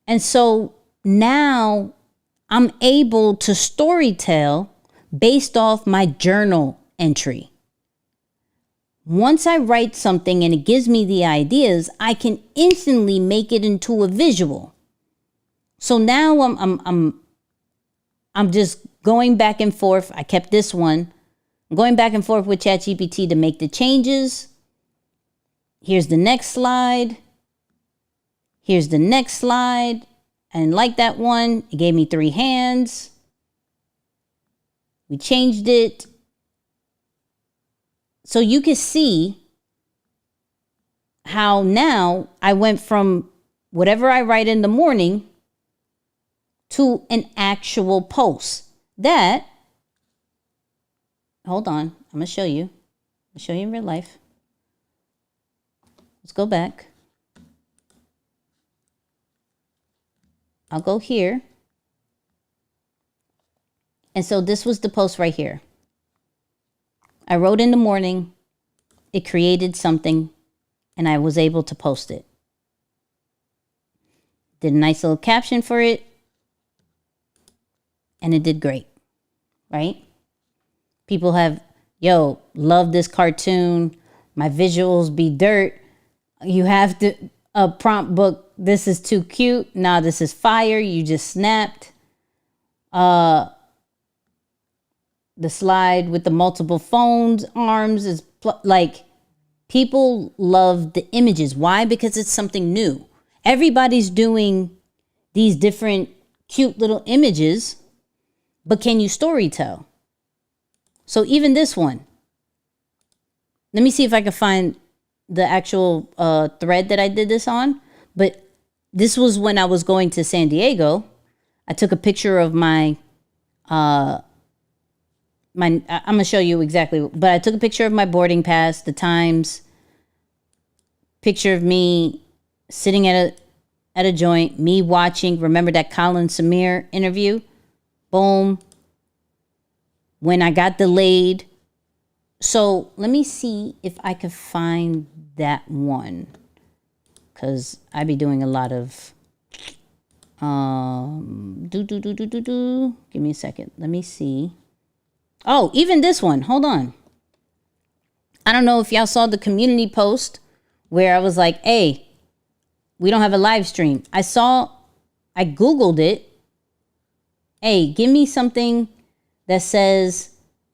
And so now I'm able to storytell based off my journal entry. Once I write something and it gives me the ideas, I can instantly make it into a visual. So now I'm just going back and forth. I kept this one. I'm going back and forth with ChatGPT to make the changes. Here's the next slide. Here's the next slide. I didn't like that one. It gave me 3 hands. We changed it. So you can see how now I went from whatever I write in the morning to an actual post. That, hold on, I'm going to show you. I'll show you in real life. Let's go back. I'll go here. And so this was the post right here. I wrote in the morning, it created something, and I was able to post it. Did a nice little caption for it, and it did great, right? People have, love this cartoon. My visuals be dirt. You have to, a prompt book, this is too cute. Nah, this is fire. You just snapped. The slide with the multiple phones, arms is like, people love the images. Why? Because it's something new. Everybody's doing these different cute little images, but can you storytell? So even this one, let me see if I can find the actual thread that I did this on. But this was when I was going to San Diego. I took a picture of I'm going to show you exactly, but I took a picture of my boarding pass, the times, picture of me sitting at a joint, me watching, remember that Colin Samir interview? Boom. When I got delayed. So let me see if I could find that one, because I be doing a lot of, give me a second. Let me see. Oh, even this one. Hold on. I don't know if y'all saw the community post where I was like, hey, we don't have a live stream. I Googled it hey, give me something that says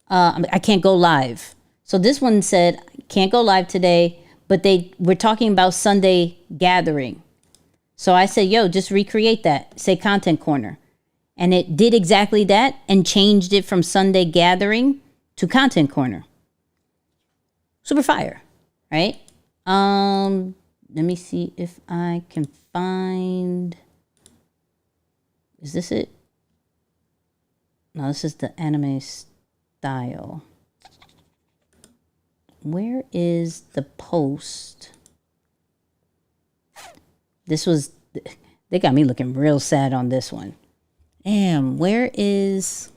I can't go live. So this one said, can't go live today, but we're talking about Sunday gathering. So I said, yo, just recreate that. Say content corner. And it did exactly that and changed it from Sunday gathering to content corner. Super fire, right? Let me see if I can find. Is this it? No, this is the anime style. Where is the post? They got me looking real sad on this one. Damn, where is.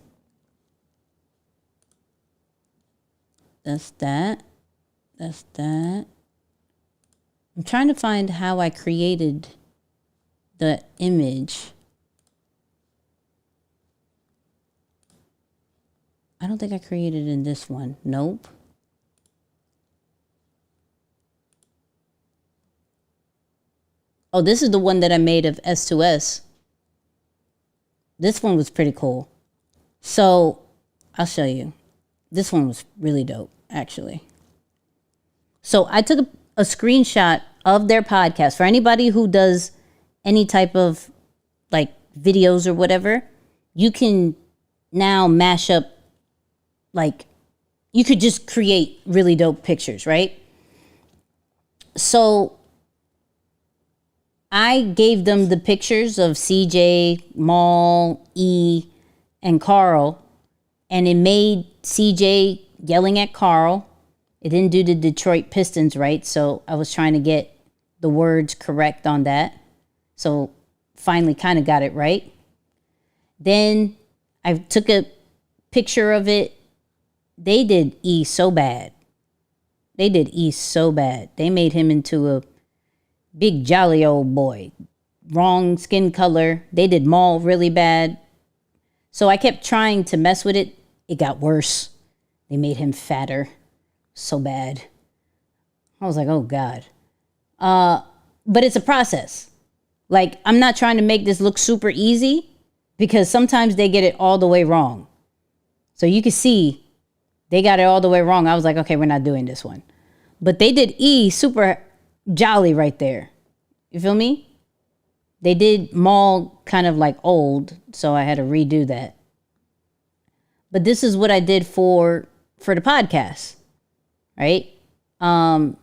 That's that. That's that. I'm trying to find how I created the image. I don't think I created it in this one. Nope. Oh, this is the one that I made of S2S. This one was pretty cool. So I'll show you. This one was really dope, actually. So I took a screenshot of their podcast. For anybody who does any type of like videos or whatever, you can now mash up, like, you could just create really dope pictures, right? So I gave them the pictures of CJ, Maul, E, and Carl, and it made CJ yelling at Carl. It didn't do the Detroit Pistons right, so I was trying to get the words correct on that. So finally kind of got it right. Then I took a picture of it. They did E so bad. They did E so bad. They made him into a big jolly old boy. Wrong skin color. They did Maul really bad. So I kept trying to mess with it. It got worse. They made him fatter. So bad. I was like, oh God. But it's a process. Like, I'm not trying to make this look super easy because sometimes they get it all the way wrong. So you can see they got it all the way wrong. I was like, okay, we're not doing this one. But they did E super jolly right there. You feel me? They did Maul kind of like old, so I had to redo that. But this is what I did for the podcast, right? And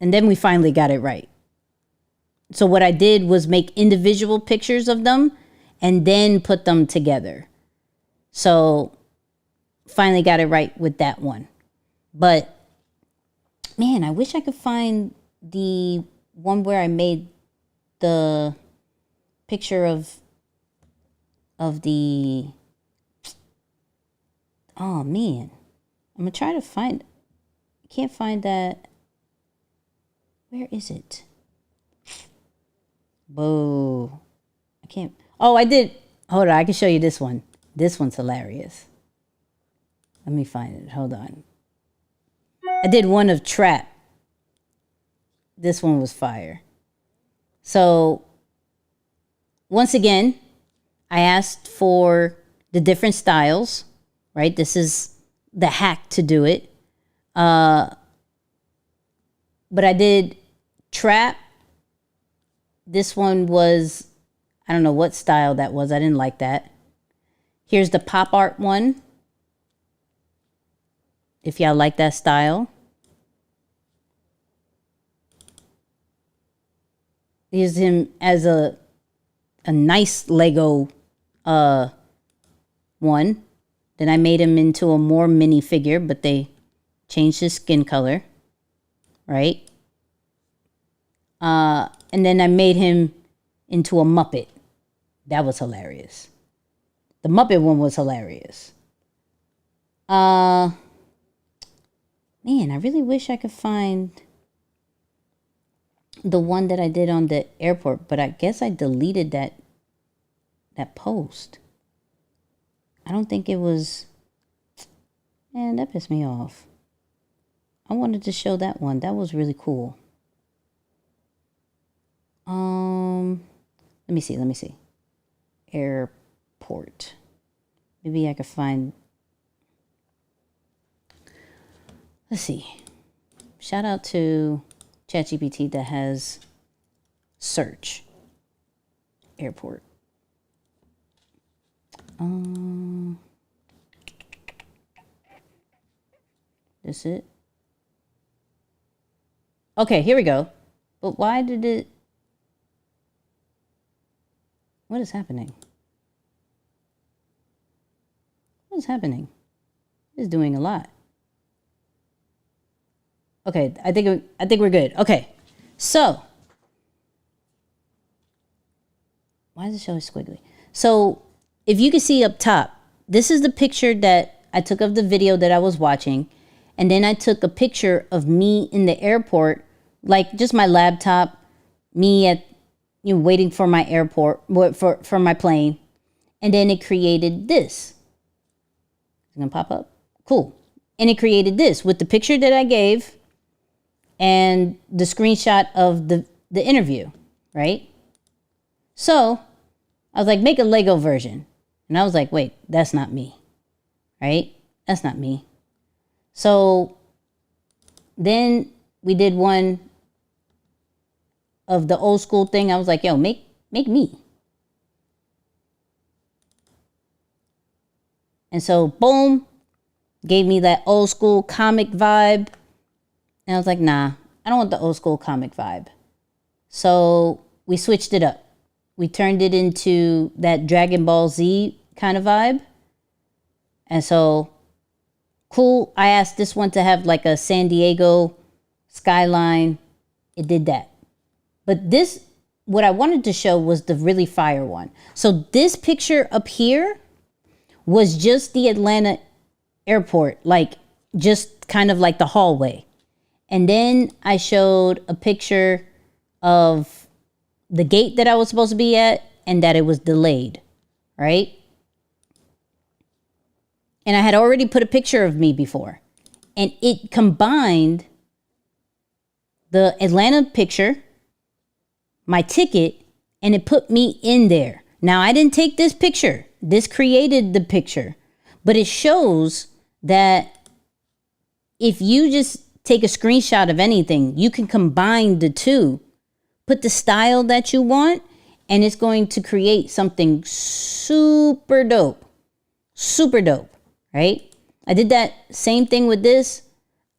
then we finally got it right. So what I did was make individual pictures of them and then put them together. So finally got it right with that one. But man, I wish I could find the one where I made the picture of the, oh man, I'm gonna try to find, I can't find that. Where is it? Boo. I can't, oh, I did, hold on, I can show you this one. This one's hilarious. Let me find it, hold on. I did one of Trap. This one was fire. So once again, I asked for the different styles, right? This is the hack to do it. But I did Trap. This one was, I don't know what style that was. I didn't like that. Here's the pop art one. If y'all like that style. Here's him as a nice Lego one. Then I made him into a more mini figure, but they changed his skin color, right? And then I made him into a Muppet. That was hilarious. The Muppet one was hilarious. Man, I really wish I could find the one that I did on the airport, but I guess I deleted that post. I don't think it was, man, that pissed me off. I wanted to show that one. That was really cool. Let me see. Airport. Maybe I could find. Let's see. Shout out to ChatGPT that has search airport. This it? Okay, here we go. But why did it? What is happening? What is happening? It's doing a lot. Okay, I think we're good. Okay, so why does it show squiggly? So if you can see up top, this is the picture that I took of the video that I was watching, and then I took a picture of me in the airport, like just my laptop, me at waiting for my airport for my plane, and then it created this. It's gonna pop up. Cool. And it created this with the picture that I gave and the screenshot of the interview, right? So I was like, make a Lego version. And I was like, wait, that's not me, right? That's not me. So then we did one of the old school thing. I was like, yo, make me. And so boom, gave me that old school comic vibe. And I was like, nah, I don't want the old school comic vibe. So we switched it up. We turned it into that Dragon Ball Z kind of vibe. And so, cool. I asked this one to have like a San Diego skyline. It did that. But this, what I wanted to show was the really fire one. So this picture up here was just the Atlanta airport, like just kind of like the hallway. And then I showed a picture of the gate that I was supposed to be at and that it was delayed, right? And I had already put a picture of me before. And it combined the Atlanta picture, my ticket, and it put me in there. Now, I didn't take this picture. This created the picture. But it shows that if you just take a screenshot of anything, you can combine the two, put the style that you want, and it's going to create something super dope. Super dope, right? I did that same thing with this.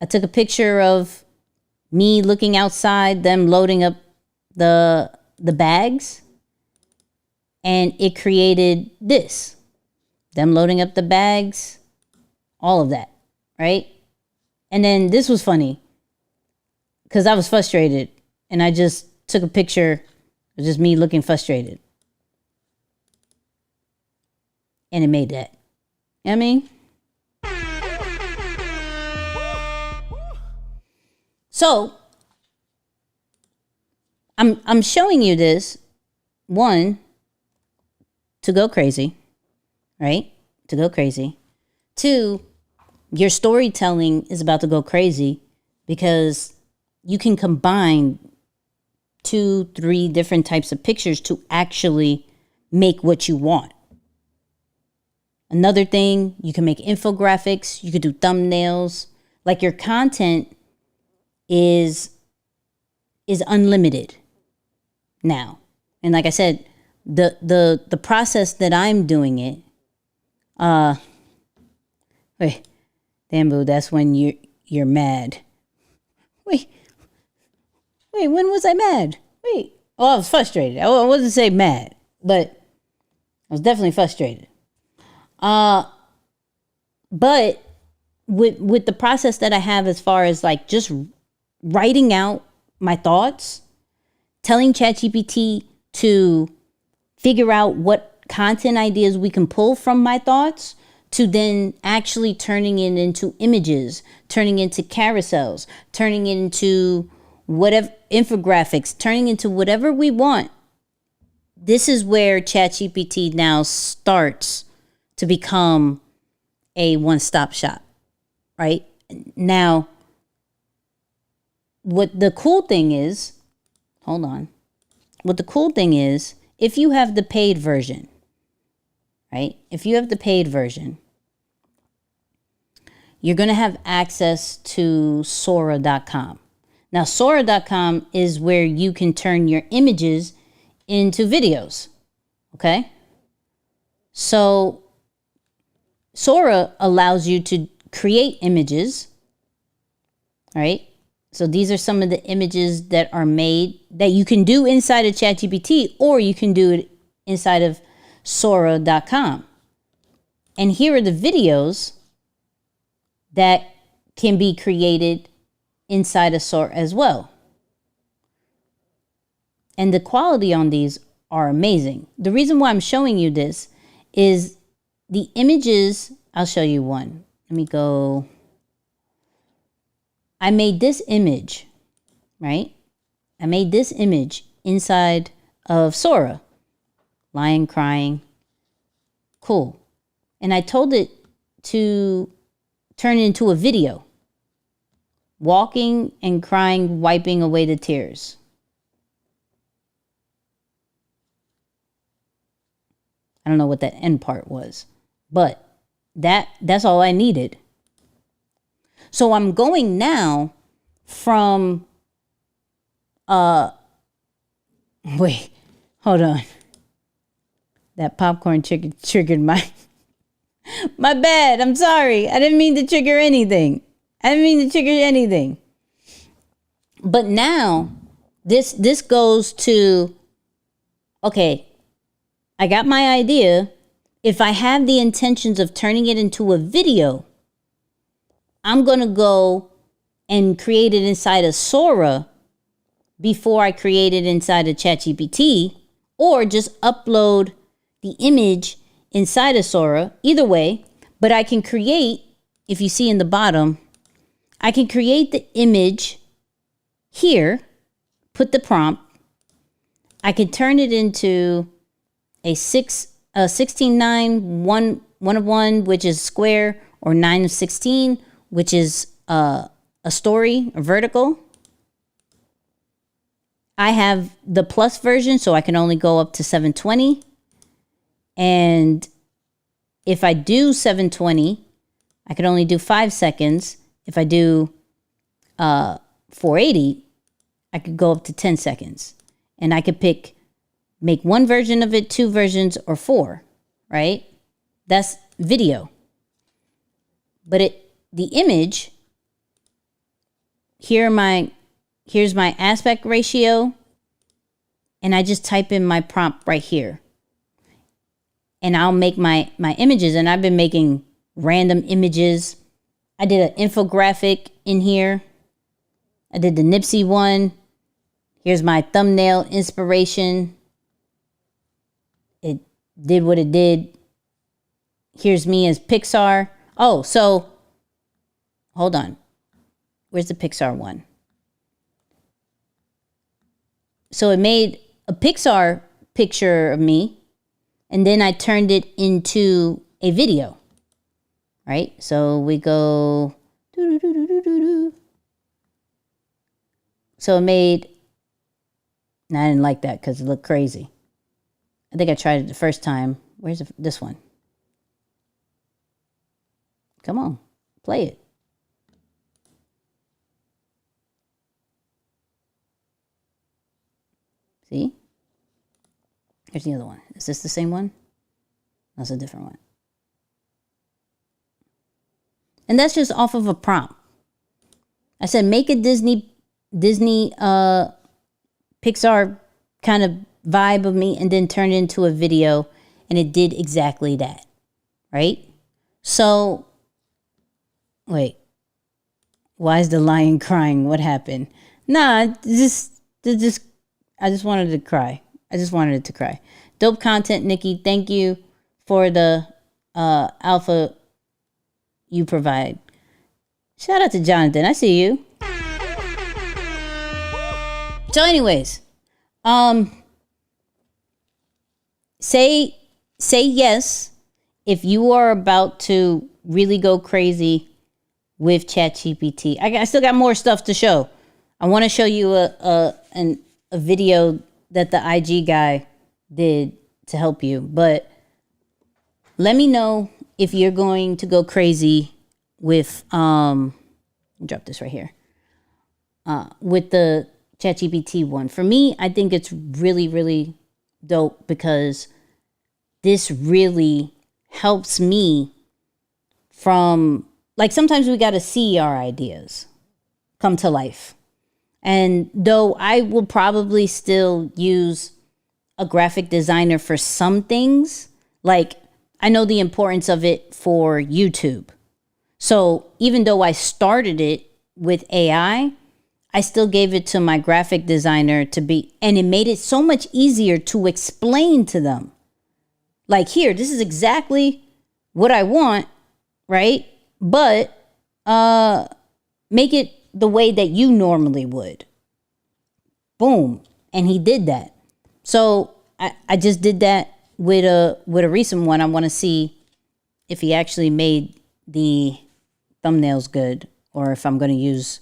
I took a picture of me looking outside, them loading up the bags, and it created this. Them loading up the bags, all of that, right? And then this was funny because I was frustrated and I just took a picture of just me looking frustrated. And it made that. You know what I mean? So I'm showing you this, one, to go crazy, right? To go crazy. Two, your storytelling is about to go crazy because you can combine 2, 3 different types of pictures to actually make what you want. Another thing, you can make infographics, you could do thumbnails. Like your content is unlimited now. And like I said, the process that I'm doing it, wait, damn boo, that's when you're mad. Wait, when was I mad? Wait. Oh, I was frustrated. I wasn't say mad, but I was definitely frustrated. But with the process that I have as far as like just writing out my thoughts, telling ChatGPT to figure out what content ideas we can pull from my thoughts, to then actually turning it into images, turning into carousels, turning into whatever infographics, turning into whatever we want. This is where ChatGPT now starts to become a one-stop shop, right? Now, what the cool thing is, hold on. What the cool thing is, if you have the paid version, right? If you have the paid version, you're going to have access to Sora.com. Now, Sora.com is where you can turn your images into videos, okay? So Sora allows you to create images, right? So these are some of the images that are made that you can do inside of ChatGPT, or you can do it inside of Sora.com. And here are the videos that can be created inside of Sora as well. And the quality on these are amazing. The reason why I'm showing you this is the images. I'll show you one. Let me go. I made this image, right? I made this image inside of Sora. Lion crying. Cool. And I told it to turn it into a video. Walking and crying, wiping away the tears. I don't know what that end part was, but that's all I needed. So I'm going now from, wait, hold on. That popcorn chicken triggered my bad. I'm sorry. I didn't mean to trigger anything. But now this goes to, okay, I got my idea. If I have the intentions of turning it into a video, I'm going to go and create it inside of Sora before I create it inside of ChatGPT, or just upload the image inside of Sora. Either way, but I can create, if you see in the bottom, I can create the image here, put the prompt. I can turn it into a 16:9, 1 of 1, which is square, or 9 of 16, which is a story, a vertical. I have the plus version, so I can only go up to 720. And if I do 720, I can only do 5 seconds. If I do 480, I could go up to 10 seconds. And I could make one version of it, 2 versions, or 4, right? That's video. But the image, here's my aspect ratio, and I just type in my prompt right here. And I'll make my images, and I've been making random images. I did an infographic in here. I did the Nipsey one. Here's my thumbnail inspiration. It did what it did. Here's me as Pixar. Oh, so hold on. Where's the Pixar one? So it made a Pixar picture of me, and then I turned it into a video, right? So we go, so it made, and I didn't like that because it looked crazy. I think I tried it the first time. Where's this one? Come on, play it. See? Here's the other one. Is this the same one? That's a different one. And that's just off of a prompt. I said, make a Disney Pixar kind of vibe of me, and then turn it into a video, and it did exactly that, right? So, wait, why is the lion crying? What happened? Nah, I just wanted to cry. I just wanted it to cry. Dope content, Nikki. Thank you for the alpha you provide. Shout out to Jonathan. I see you. So anyways, say yes if you are about to really go crazy with ChatGPT. I still got more stuff to show. I want to show you a video that the IG guy did to help you, but Let me know if you're going to go crazy with drop this right here. With the ChatGPT one. For me, I think it's really, really dope because this really helps me from, like, sometimes we got to see our ideas come to life. And though I will probably still use a graphic designer for some things, like I know the importance of it for YouTube. So even though I started it with AI, I still gave it to my graphic designer to be, and it made it so much easier to explain to them. Like, here, this is exactly what I want, right? But make it the way that you normally would. Boom. And he did that. So I just did that with a recent one. I want to see if he actually made the thumbnails good, or if I'm going to use,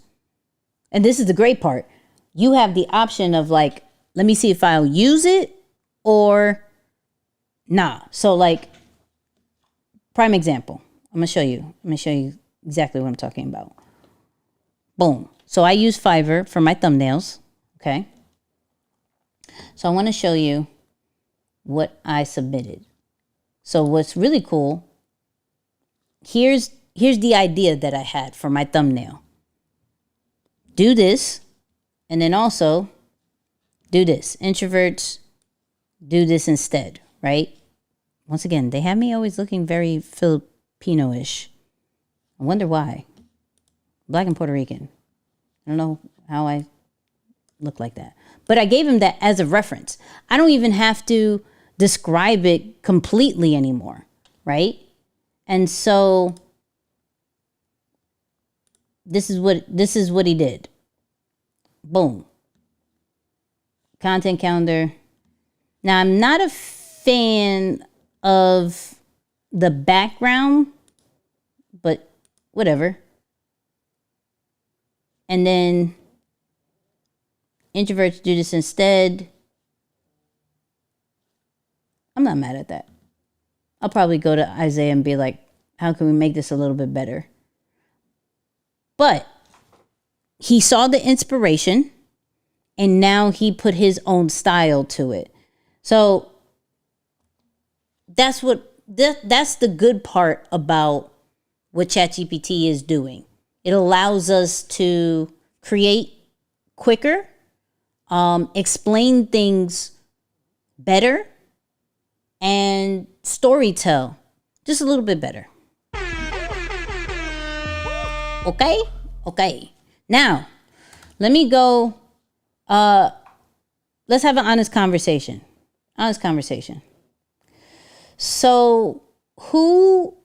and this is the great part. You have the option of, like, let me see if I'll use it or nah. So, like, prime example. I'm going to show you exactly what I'm talking about. Boom. So I use Fiverr for my thumbnails. Okay. So I want to show you what I submitted. So what's really cool, here's the idea that I had for my thumbnail. Do this, and then also do this. Introverts do this instead, right? Once again, they have me always looking very Filipino-ish. I wonder why. Black and Puerto Rican. I don't know how I look like that. But I gave him that as a reference. I don't even have to describe it completely anymore, right? And so this is what he did. Boom. Content calendar. Now, I'm not a fan of the background, but whatever. And then introverts do this instead. I'm not mad at that. I'll probably go to Isaiah and be like, how can we make this a little bit better? But he saw the inspiration, and now he put his own style to it. So that's the good part about what ChatGPT is doing. It allows us to create quicker, explain things better, and storytell just a little bit better. Okay. Now, let me go. Let's have an honest conversation. So, who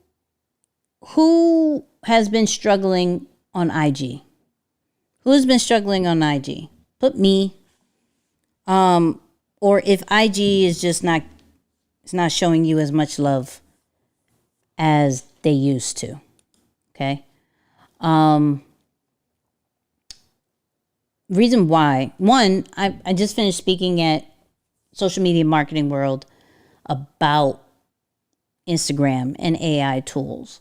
has been struggling on IG? Who has been struggling on IG? Put me. Or if IG is just it's not showing you as much love as they used to. Okay. Reason why. One, I just finished speaking at Social Media Marketing World about Instagram and AI tools.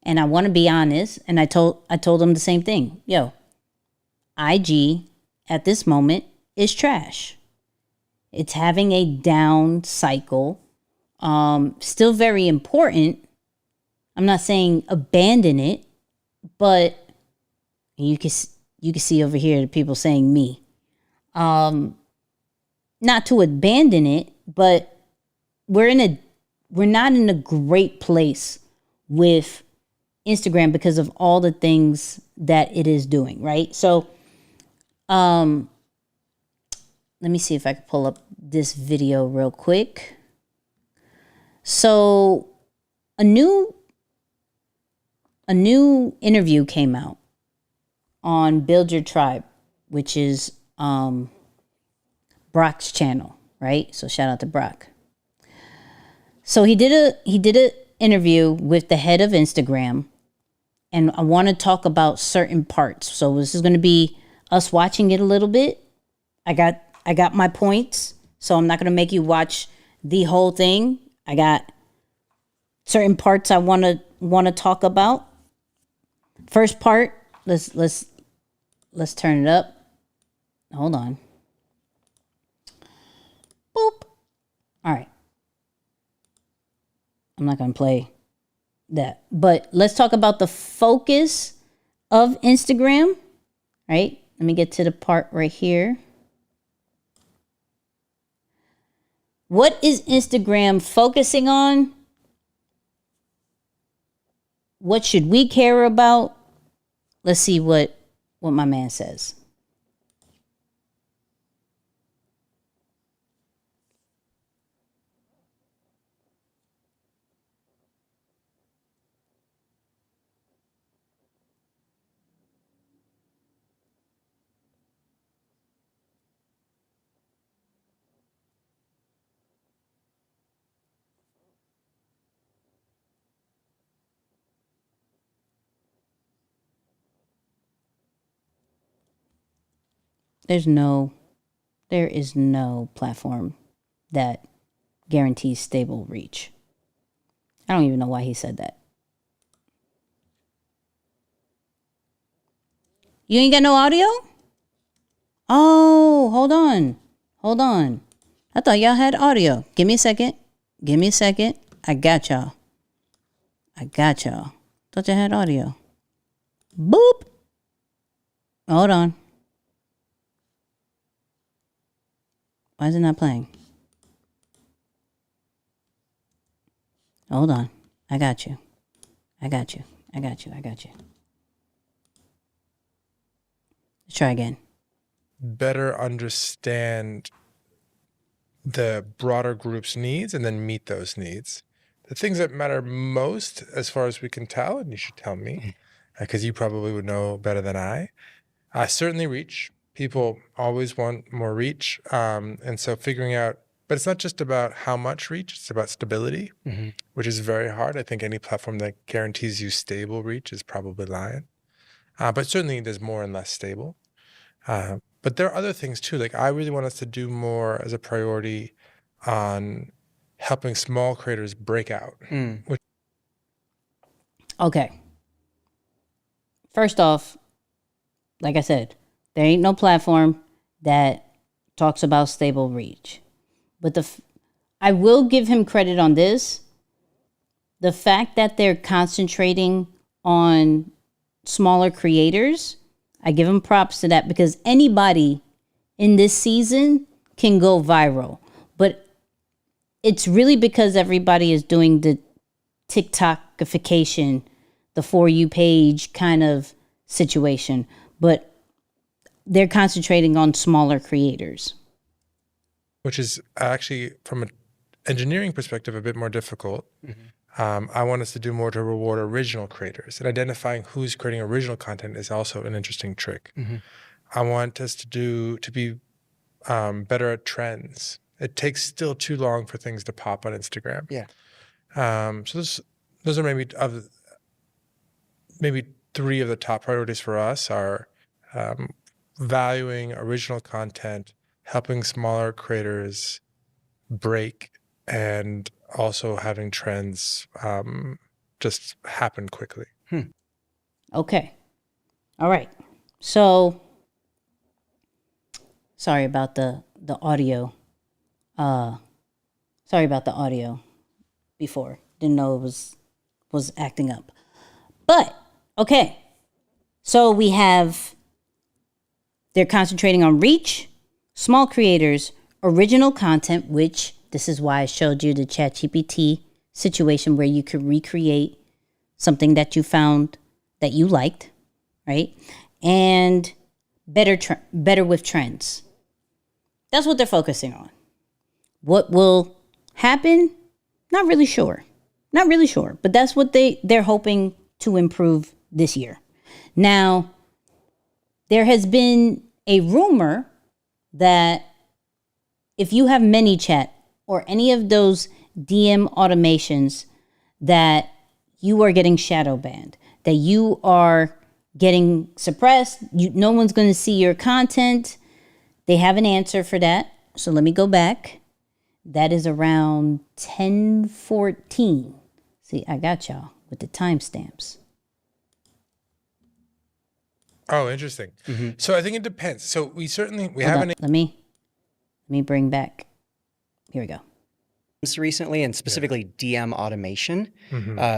And I want to be honest, and I told them the same thing. Yo, IG at this moment is trash. It's having a down cycle. Still very important. I'm not saying abandon it, but you can see over here the people saying me. Not to abandon it, but we're not in a great place with Instagram because of all the things that it is doing, right? So, let me see if I can pull up this video real quick. So, a new interview came out on Build Your Tribe, which is Brock's channel, right? So shout out to Brock. So he did an interview with the head of Instagram, and I want to talk about certain parts. So this is going to be us watching it a little bit. I got my points, so I'm not going to make you watch the whole thing. I got certain parts I want to talk about. First part, let's turn it up. Hold on. Boop. All right. I'm not going to play that. But let's talk about the focus of Instagram, right? Let me get to the part right here. What is Instagram focusing on? What should we care about? Let's see what my man says. There is no platform that guarantees stable reach. I don't even know why he said that. You ain't got no audio? Oh, hold on. I thought y'all had audio. Give me a second. I got y'all. Thought y'all had audio. Boop. Hold on. Why is it not playing? Hold on. I got you. Let's try again. Better understand the broader group's needs and then meet those needs. The things that matter most, as far as we can tell, and you should tell me, because you probably would know better than I certainly reach. People always want more reach. And so figuring out, but it's not just about how much reach, it's about stability, which is very hard. I think any platform that guarantees you stable reach is probably lying. But certainly there's more and less stable. But there are other things too. Like I really want us to do more as a priority on helping small creators break out. Okay. First off, like I said, there ain't no platform that talks about stable reach. But I will give him credit on this. The fact that they're concentrating on smaller creators, I give him props to that, because anybody in this season can go viral. But it's really because everybody is doing the TikTokification, the For You page kind of situation. But they're concentrating on smaller creators. Which is actually, from an engineering perspective, a bit more difficult. I want us to do more to reward original creators. And identifying who's creating original content is also an interesting trick. I want us to be better at trends. It takes still too long for things to pop on Instagram. So those are maybe three of the top priorities for us are valuing original content, helping smaller creators break, and also having trends just happen quickly. Okay. All right. So, sorry about the audio. Sorry about the audio before. Didn't know it was acting up. But, okay. So we have, they're concentrating on reach, small creators, original content, which this is why I showed you the ChatGPT situation where you could recreate something that you found that you liked, right? And better with trends. That's what they're focusing on. What will happen? Not really sure. But that's what they're hoping to improve this year. Now, there has been a rumor that if you have ManyChat or any of those DM automations, that you are getting shadow banned, that you are getting suppressed. No one's going to see your content. They have an answer for that. So let me go back. That is around 10:14. See, I got y'all with the timestamps. Oh, interesting. So I think it depends. So we Hold have on, an let me bring back. Here we go. Recently, and specifically DM automation.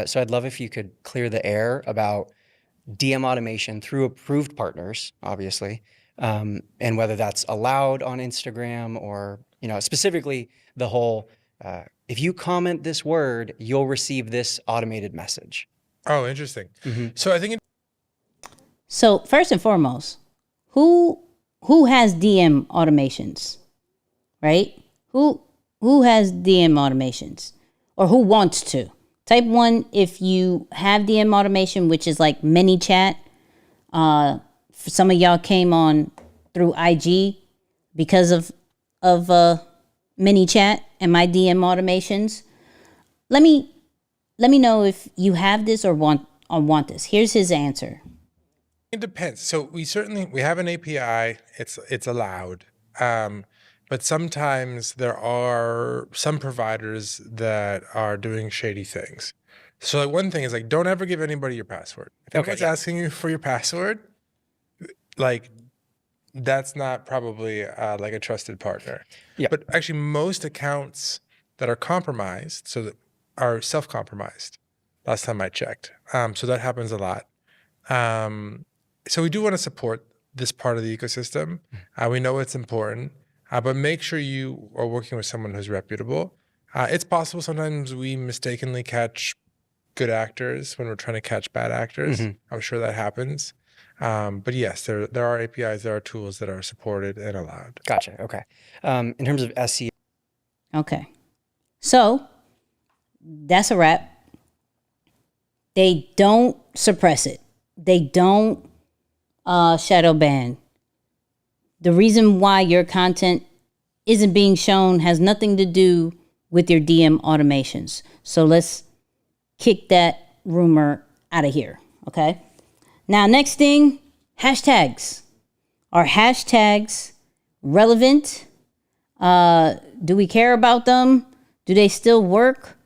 So I'd love if you could clear the air about DM automation through approved partners, obviously, and whether that's allowed on Instagram or, specifically the whole, if you comment this word, you'll receive this automated message. Oh, interesting. So I think it So first and foremost, who has DM automations, right? Who has DM automations, or who wants to? Type 1 if you have DM automation, which is like mini chat. Some of y'all came on through IG because of mini chat and my DM automations. Let me know if you have this or want this. Here's his answer. It depends. So we have an API. It's allowed, but sometimes there are some providers that are doing shady things. So like one thing is like, don't ever give anybody your password. If anyone's asking you for your password, like that's not probably like a trusted partner. Yeah. But actually, most accounts that are compromised, so that are self-compromised. Last time I checked, so that happens a lot. So we do want to support this part of the ecosystem. We know it's important, but make sure you are working with someone who's reputable. It's possible sometimes we mistakenly catch good actors when we're trying to catch bad actors. I'm sure that happens. But yes, there are APIs, there are tools that are supported and allowed. Gotcha. Okay. In terms of SEO. Okay. So that's a wrap. They don't suppress it. They don't shadow ban. The reason why your content isn't being shown has nothing to do with your DM automations. So let's kick that rumor out of here. Okay. Now, next thing, hashtags. Are hashtags relevant? Do we care about them? Do they still work?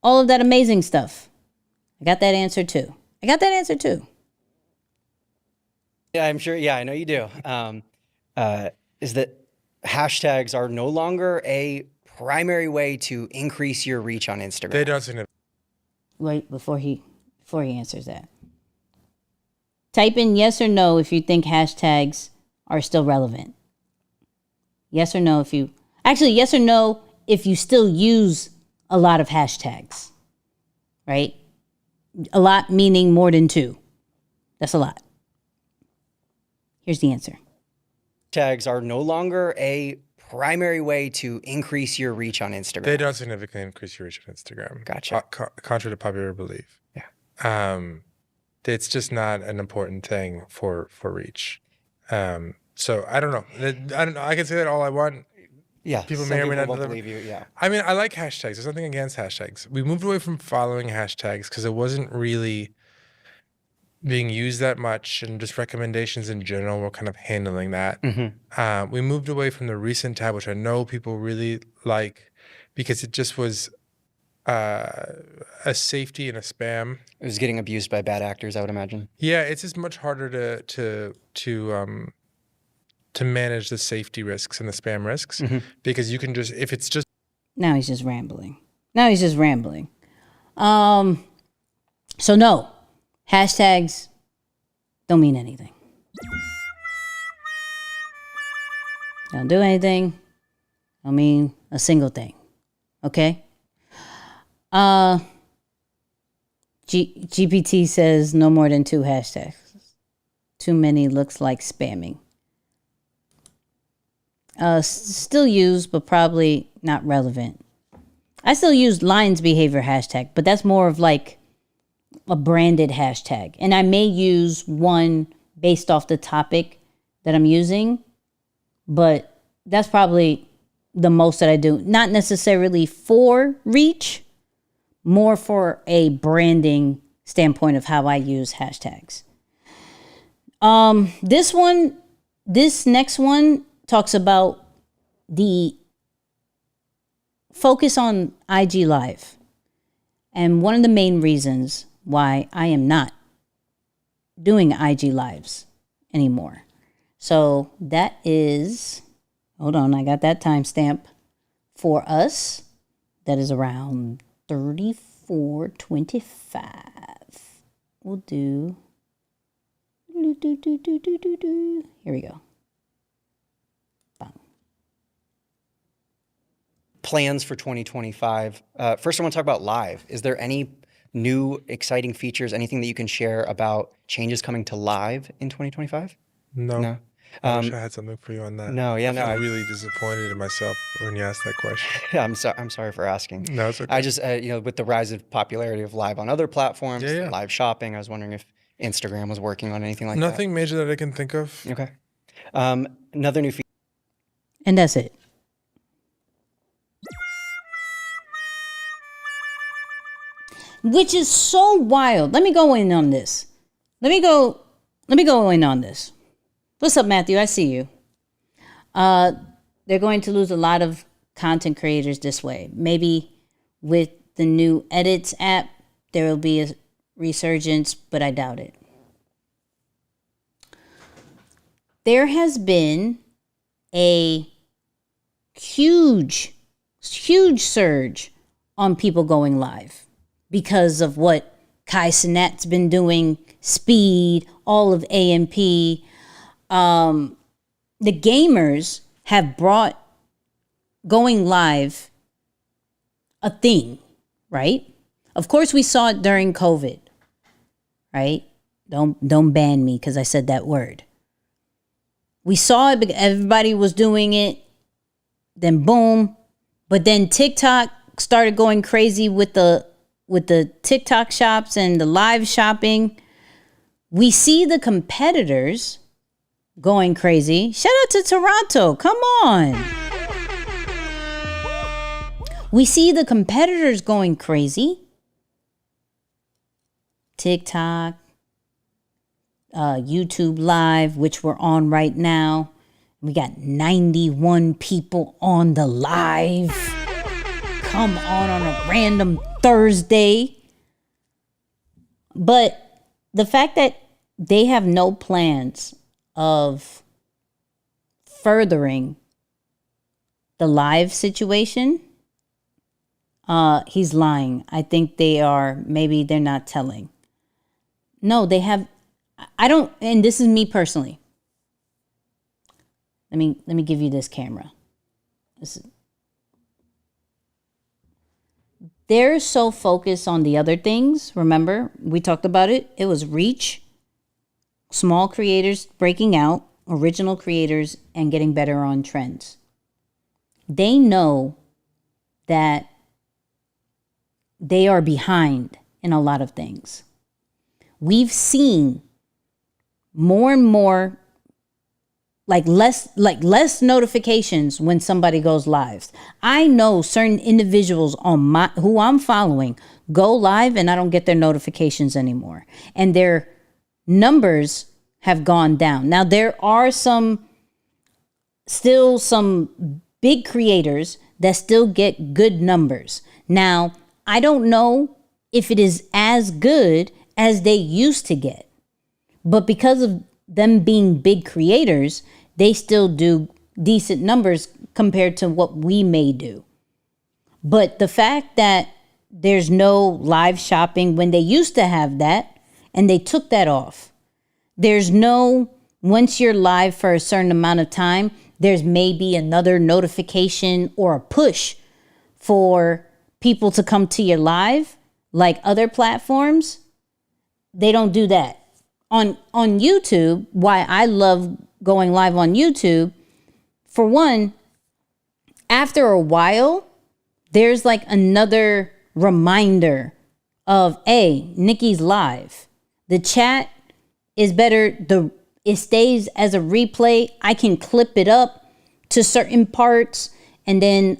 All of that amazing stuff. I got that answer too. Yeah, I'm sure. Yeah, I know you do. Is that hashtags are no longer a primary way to increase your reach on Instagram? They don't significantly. Wait, before he answers that. Type in yes or no if you think hashtags are still relevant. Yes or no yes or no if you still use a lot of hashtags, right? A lot meaning more than 2. That's a lot. Here's the answer. Hashtags are no longer a primary way to increase your reach on Instagram. They don't significantly increase your reach on Instagram. Gotcha. Contrary to popular belief. Yeah. It's just not an important thing for reach. So I don't know. I can say that all I want. Yeah. People may or may not won't believe you. Yeah. I mean, I like hashtags. There's nothing against hashtags. We moved away from following hashtags because it wasn't really being used that much, and just recommendations in general were kind of handling that. We moved away from the recent tab, which I know people really like, because it just was a safety and a spam. It was getting abused by bad actors, I would imagine. Yeah, it's just much harder to manage the safety risks and the spam risks, because you can just, if it's just. Now he's just rambling. So no, hashtags don't mean anything. Don't do anything. Don't mean a single thing. Okay? GPT says no more than 2 hashtags. Too many looks like spamming. Still used, but probably not relevant. I still use Lions Behavior hashtag, but that's more of like a branded hashtag. And I may use one based off the topic that I'm using, but that's probably the most that I do. Not necessarily for reach, more for a branding standpoint of how I use hashtags. This next one talks about the focus on IG Live. And one of the main reasons why I am not doing IG Lives anymore. So that is, hold on, I got that timestamp for us. That is around 34:25. We'll do. Here we go. Bang. Plans for 2025. First, I want to talk about live. Is there any new exciting features, anything that you can share about changes coming to live in 2025? No. I wish I had something for you on that. No, yeah, I'm really disappointed in myself when you asked that question. I'm sorry for asking. No, it's okay. I just, with the rise of popularity of live on other platforms, Yeah. live shopping, I was wondering if Instagram was working on anything like Nothing major that I can think of. that. Okay. Another new feature. And that's it. Which is so wild. Let me go in on this. Let me go in on this. What's up, Matthew? I see you. They're going to lose a lot of content creators this way. Maybe with the new edits app, there will be a resurgence, but I doubt it. There has been a huge surge on people going live because of what Kai Cenat's been doing, Speed, all of AMP. The gamers have brought going live a thing, right? Of course, we saw it during COVID, right? Don't ban me because I said that word. We saw it, everybody was doing it, then boom. But then TikTok started going crazy with the TikTok shops and the live shopping. We see the competitors going crazy. Shout out to Toronto. Come on. We see the competitors going crazy. TikTok, YouTube Live, which we're on right now. We got 91 people on the live. Come on a random Thursday. But the fact that they have no plans of furthering the live situation, he's lying. I think maybe they're not telling. No, they have, and this is me personally. Let me give you this camera. They're so focused on the other things. Remember, we talked about it. It was reach, small creators breaking out, original creators, and getting better on trends. They know that they are behind in a lot of things. We've seen more and more less notifications when somebody goes live. I know certain individuals who I'm following go live and I don't get their notifications anymore. And their numbers have gone down. Now there are still some big creators that still get good numbers. Now, I don't know if it is as good as they used to get. But because of them being big creators, they still do decent numbers compared to what we may do. But the fact that there's no live shopping when they used to have that, and they took that off. There's no, once you're live for a certain amount of time, there's maybe another notification or a push for people to come to your live, like other platforms. They don't do that. On YouTube, why I love going live on YouTube, for one, after a while, there's like another reminder of, hey, Nicky's live. The chat is better. It stays as a replay. I can clip it up to certain parts and then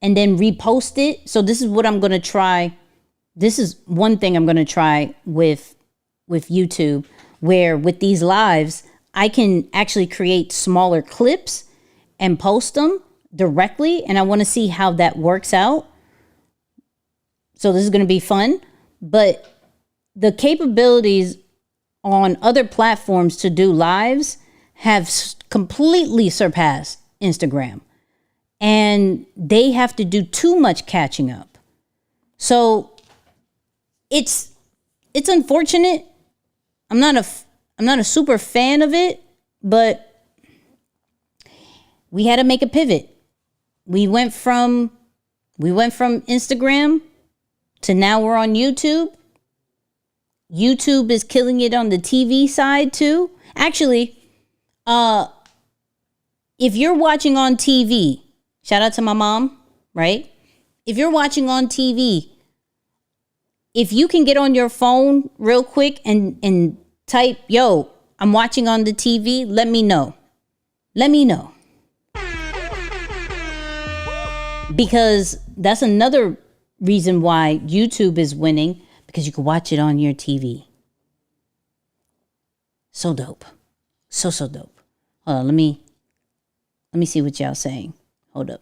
repost it. So this is what I'm going to try. This is one thing I'm going to try with YouTube, where with these lives, I can actually create smaller clips and post them directly. And I want to see how that works out. So this is going to be fun, but the capabilities on other platforms to do lives have completely surpassed Instagram, and they have to do too much catching up. So it's unfortunate. I'm not a super fan of it, but we had to make a pivot. We went from Instagram to now we're on YouTube. YouTube is killing it on the TV side too. Actually, if you're watching on TV, shout out to my mom, right? If you're watching on TV, if you can get on your phone real quick and type, yo, I'm watching on the TV, let me know. Let me know. Because that's another reason why YouTube is winning, because you can watch it on your TV. So dope. So dope. Hold on, let me see what y'all saying. Hold up.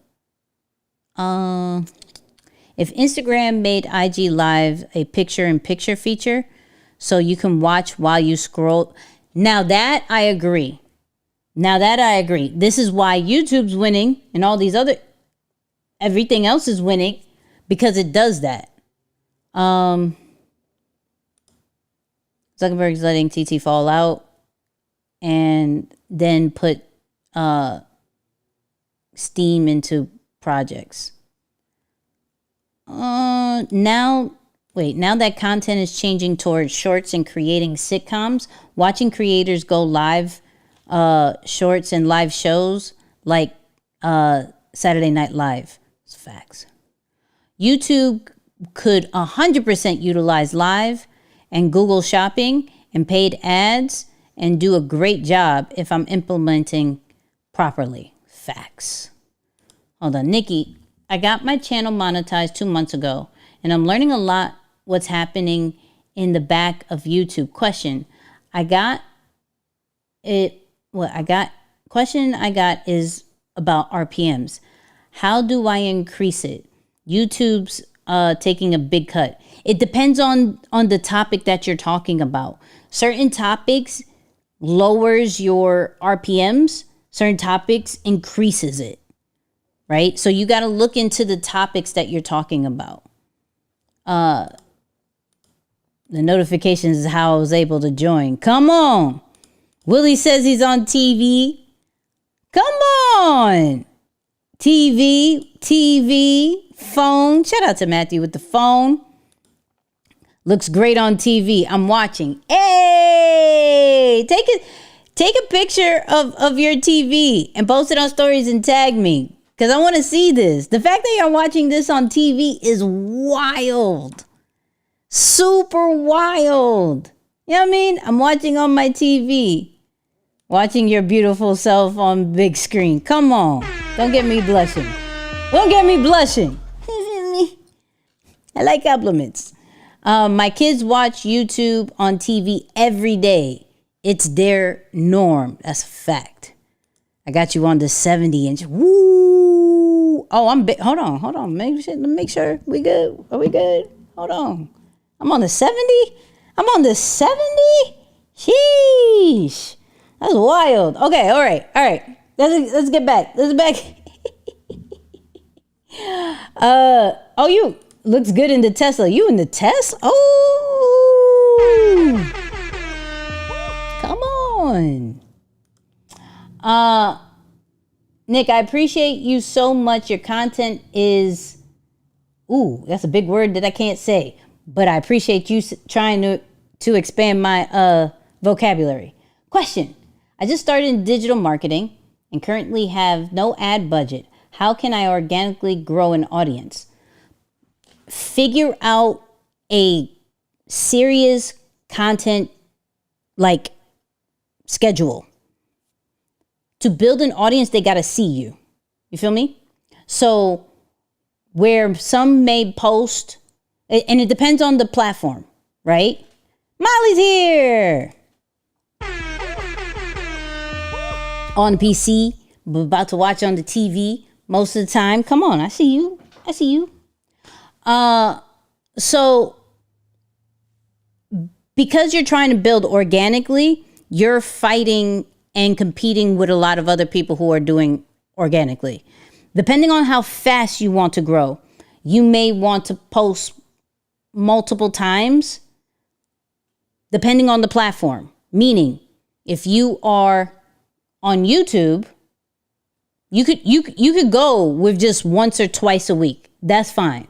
If Instagram made IG Live a picture-in-picture feature, so you can watch while you scroll. Now that I agree. This is why YouTube's winning and all these other, everything else is winning, because it does that. Zuckerberg's letting TT fall out and then put Steam into projects. Now that content is changing towards shorts and creating sitcoms, watching creators go live, shorts and live shows like Saturday Night Live. It's facts. YouTube could 100% utilize live and Google Shopping and paid ads and do a great job if I'm implementing properly. Facts. Hold on, Nikki. I got my channel monetized 2 months ago, and I'm learning a lot what's happening in the back of YouTube. Question I got is about RPMs. How do I increase it? YouTube's taking a big cut. It depends on the topic that you're talking about. Certain topics lowers your RPMs. Certain topics increases it. Right? So you got to look into the topics that you're talking about. The notifications is how I was able to join. Come on. Willie says he's on TV. Come on. TV, phone. Shout out to Matthew with the phone. Looks great on TV. I'm watching. Hey, take a picture of your TV and post it on stories and tag me, because I want to see this. The fact that you're watching this on TV is wild. Super wild. You know what I mean? I'm watching on my TV. Watching your beautiful self on big screen. Come on. Don't get me blushing. Don't get me blushing. I like compliments. My kids watch YouTube on TV every day. It's their norm. That's a fact. I got you on the 70-inch. Woo! Oh, I'm big. Hold on. Make sure we good. Are we good? Hold on. I'm on the 70? I'm on the 70? Sheesh. That's wild. Okay, all right. Let's get back. Oh, you looks good in the Tesla. You in the Tesla? Oh, come on. Nick, I appreciate you so much. Your content is, that's a big word that I can't say, but I appreciate you trying to expand my vocabulary. Question. I just started in digital marketing and currently have no ad budget. How can I organically grow an audience? Figure out a serious content like schedule. To build an audience, they got to see you. You feel me? So where some may post, and it depends on the platform, right? Molly's here. On PC, but about to watch on the TV most of the time. Come on, I see you. So because you're trying to build organically, you're fighting and competing with a lot of other people who are doing organically. Depending on how fast you want to grow, you may want to post multiple times depending on the platform. Meaning, if you are on YouTube, you could go with just once or twice a week. That's fine.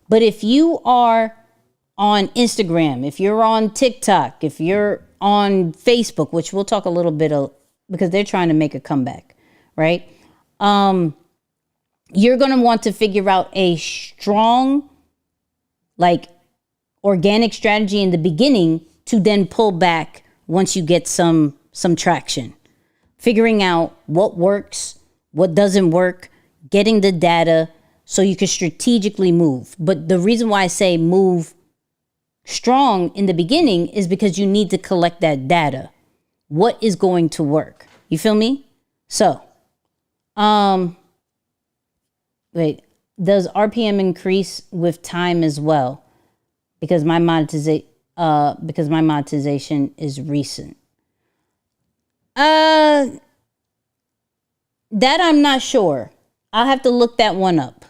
But if you are on Instagram, if you're on TikTok, if you're on Facebook, which we'll talk a little bit of, because they're trying to make a comeback, right? You're going to want to figure out a strong, like, organic strategy in the beginning to then pull back once you get some traction. Figuring out what works, what doesn't work, getting the data so you can strategically move. But the reason why I say move strong in the beginning is because you need to collect that data. What is going to work? You feel me? So, wait, does RPM increase with time as well? Because my monetization is recent. That I'm not sure. I'll have to look that one up.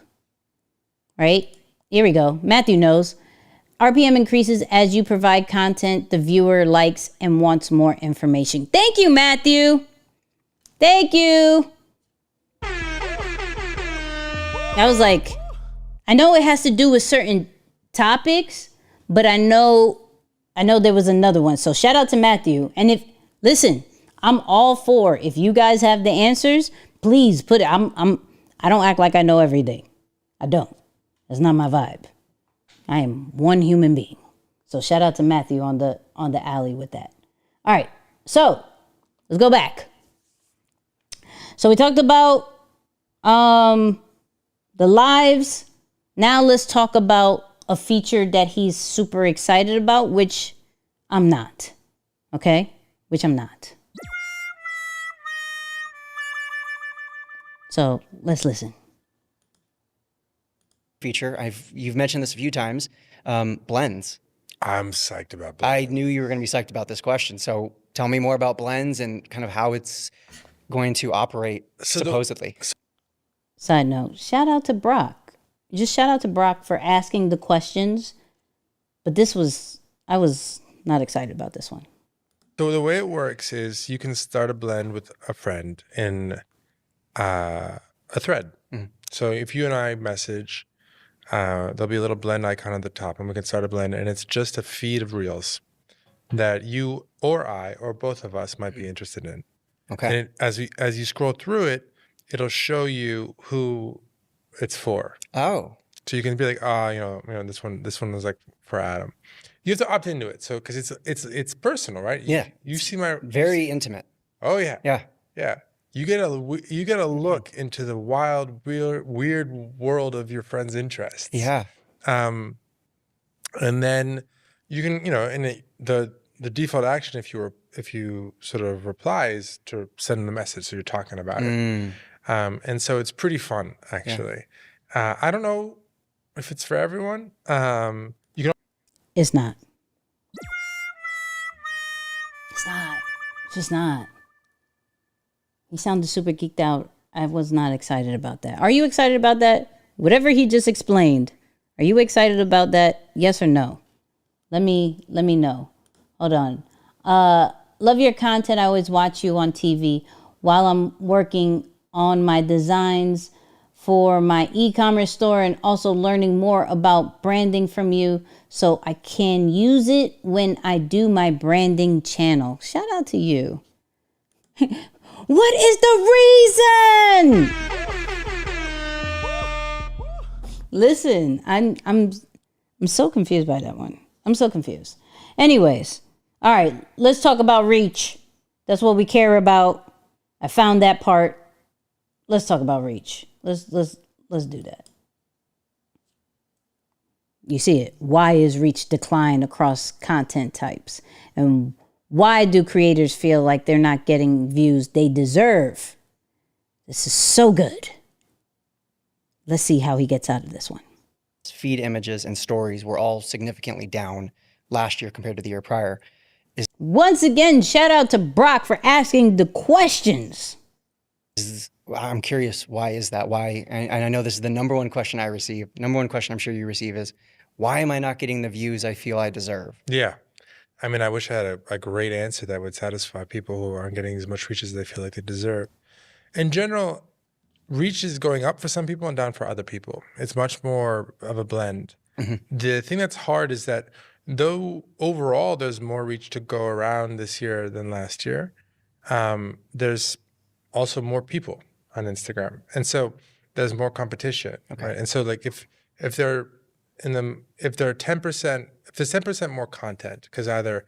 Right? Here we go. Matthew knows. RPM increases as you provide content the viewer likes and wants more information. Thank you, Matthew. Thank you. I was like, I know it has to do with certain topics, but I know there was another one. So shout out to Matthew. And listen, I'm all for, if you guys have the answers, please put it. I don't act like I know everything. I don't. That's not my vibe. I am one human being. So shout out to Matthew on the alley with that. All right. So let's go back. So we talked about the lives. Now let's talk about a feature that he's super excited about, which I'm not. Okay? Which I'm not. So let's listen. Feature, you've mentioned this a few times. Blends. I'm psyched about blends. I knew you were going to be psyched about this question. So tell me more about blends and kind of how it's going to operate, supposedly. Side note, shout out to Brock. Just shout out to Brock for asking the questions. But I was not excited about this one. So the way it works is you can start a blend with a friend in a thread. Mm-hmm. So if you and I message, there'll be a little blend icon at the top, and we can start a blend, and it's just a feed of reels that you or I or both of us might be interested in. Okay. And as you scroll through it, it'll show you who it's for. Oh. So you can be like, this one was like for Adam. You have to opt into it, so because it's personal, right? Yeah. You see my very intimate. Oh yeah. Yeah. Yeah. You get a look into the wild, weird world of your friend's interests. Yeah. And then you can, in the default action, if you sort of reply, is to send them a message, so you're talking about it. And so it's pretty fun, actually. Yeah. I don't know if it's for everyone. It's not. It's not. It's just not. He sounded super geeked out. I was not excited about that. Are you excited about that? Whatever he just explained, are you excited about that? Yes or no? Let me know. Hold on. Love your content. I always watch you on TV while I'm working on my designs for my e-commerce store, and also learning more about branding from you so I can use it when I do my branding channel. Shout out to you. What is the reason? Listen, I'm so confused by that one. I'm so confused. Anyways, all right, let's talk about reach. That's what we care about. I found that part. Let's talk about reach. Let's do that. You see it. Why is reach decline across content types? And why do creators feel like they're not getting views they deserve? This is so good. Let's see how he gets out of this one. feed images and stories were all significantly down last year compared to the year prior. Once again, shout out to Brock for asking the questions. I'm curious, why is that? Why? And I know this is the number one question I receive. Number one question I'm sure you receive is, why am I not getting the views I feel I deserve? Yeah. I mean, I wish I had a great answer that would satisfy people who aren't getting as much reach as they feel like they deserve. In general, reach is going up for some people and down for other people. It's much more of a blend. The thing that's hard is that though overall there's more reach to go around this year than last year, there's also more people on Instagram. And so there's more competition, right? And so like if they're if there are 10%, if there's 10% more content, because either,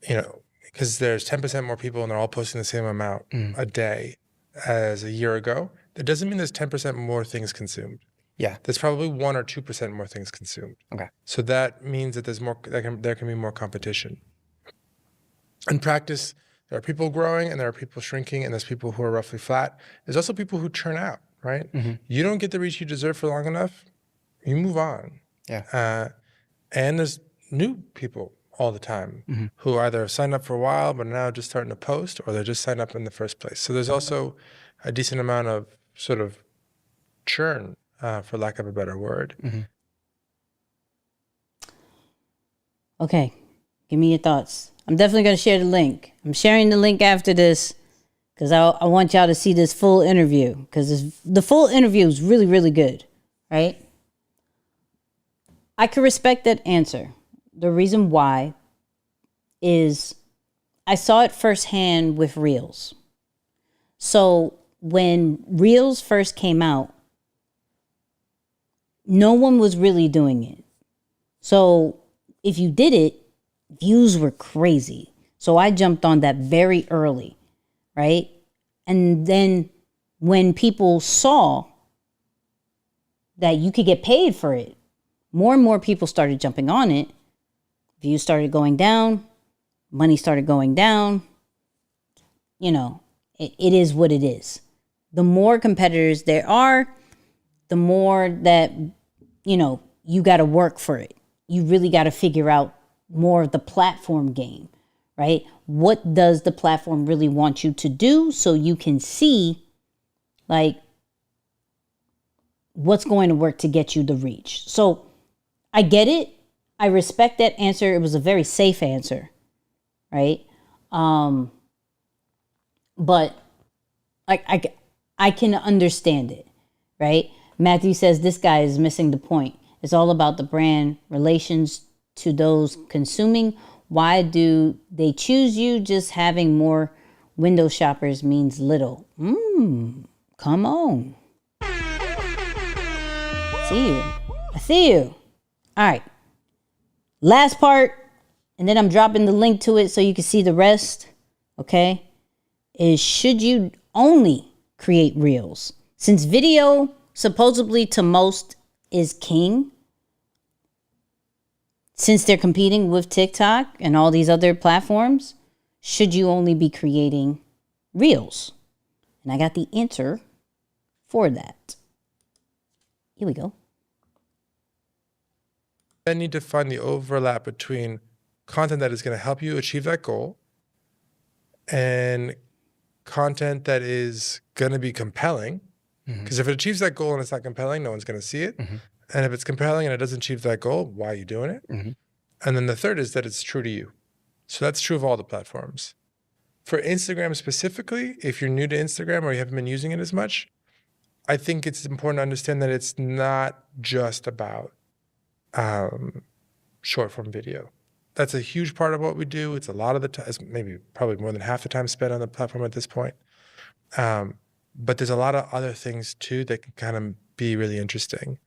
because there's 10% more people and they're all posting the same amount a day as a year ago, that doesn't mean there's 10% more things consumed. Yeah. There's probably 1 or 2% more things consumed. Okay. So that means that there's more, there can be more competition. In practice, there are people growing and there are people shrinking and there's people who are roughly flat. There's also people who churn out, right? You don't get the reach you deserve for long enough, you move on. Yeah. And there's new people all the time who either have signed up for a while but are now just starting to post, or they're just signed up in the first place. So there's also a decent amount of sort of churn, for lack of a better word. Okay, give me your thoughts. I'm definitely going to share the link. I'm sharing the link after this because I want y'all to see this full interview, because the full interview is really, really good, right? I could respect that answer. The reason why is I saw it firsthand with Reels. So when Reels first came out, no one was really doing it. So if you did it, views were crazy. So I jumped on that very early, right? And then when people saw that you could get paid for it, more and more people started jumping on it. Views started going down. Money started going down. It is what it is. The more competitors there are, the more that, you got to work for it. You really got to figure out more of the platform game, right? What does the platform really want you to do, so you can see, like, what's going to work to get you the reach. So I get it. I respect that answer. It was a very safe answer, right? But I can understand it, right? Matthew says this guy is missing the point. It's all about the brand relations to those consuming. Why do they choose you? Just having more window shoppers means little. Come on. I see you. All right. Last part, and then I'm dropping the link to it so you can see the rest, okay, is should you only create Reels? Since video supposedly to most is king, since they're competing with TikTok and all these other platforms, should you only be creating Reels? And I got the answer for that. Here we go. I need to find the overlap between content that is going to help you achieve that goal and content that is going to be compelling. Because if it achieves that goal and it's not compelling, no one's going to see it. And if it's compelling and it doesn't achieve that goal, why are you doing it? And then the third is that it's true to you. So that's true of all the platforms. For Instagram specifically, if you're new to Instagram or you haven't been using it as much, I think it's important to understand that it's not just about short form video. That's a huge part of what we do. It's a lot of the time, maybe probably more than half the time spent on the platform at this point. But there's a lot of other things too that can kind of be really interesting.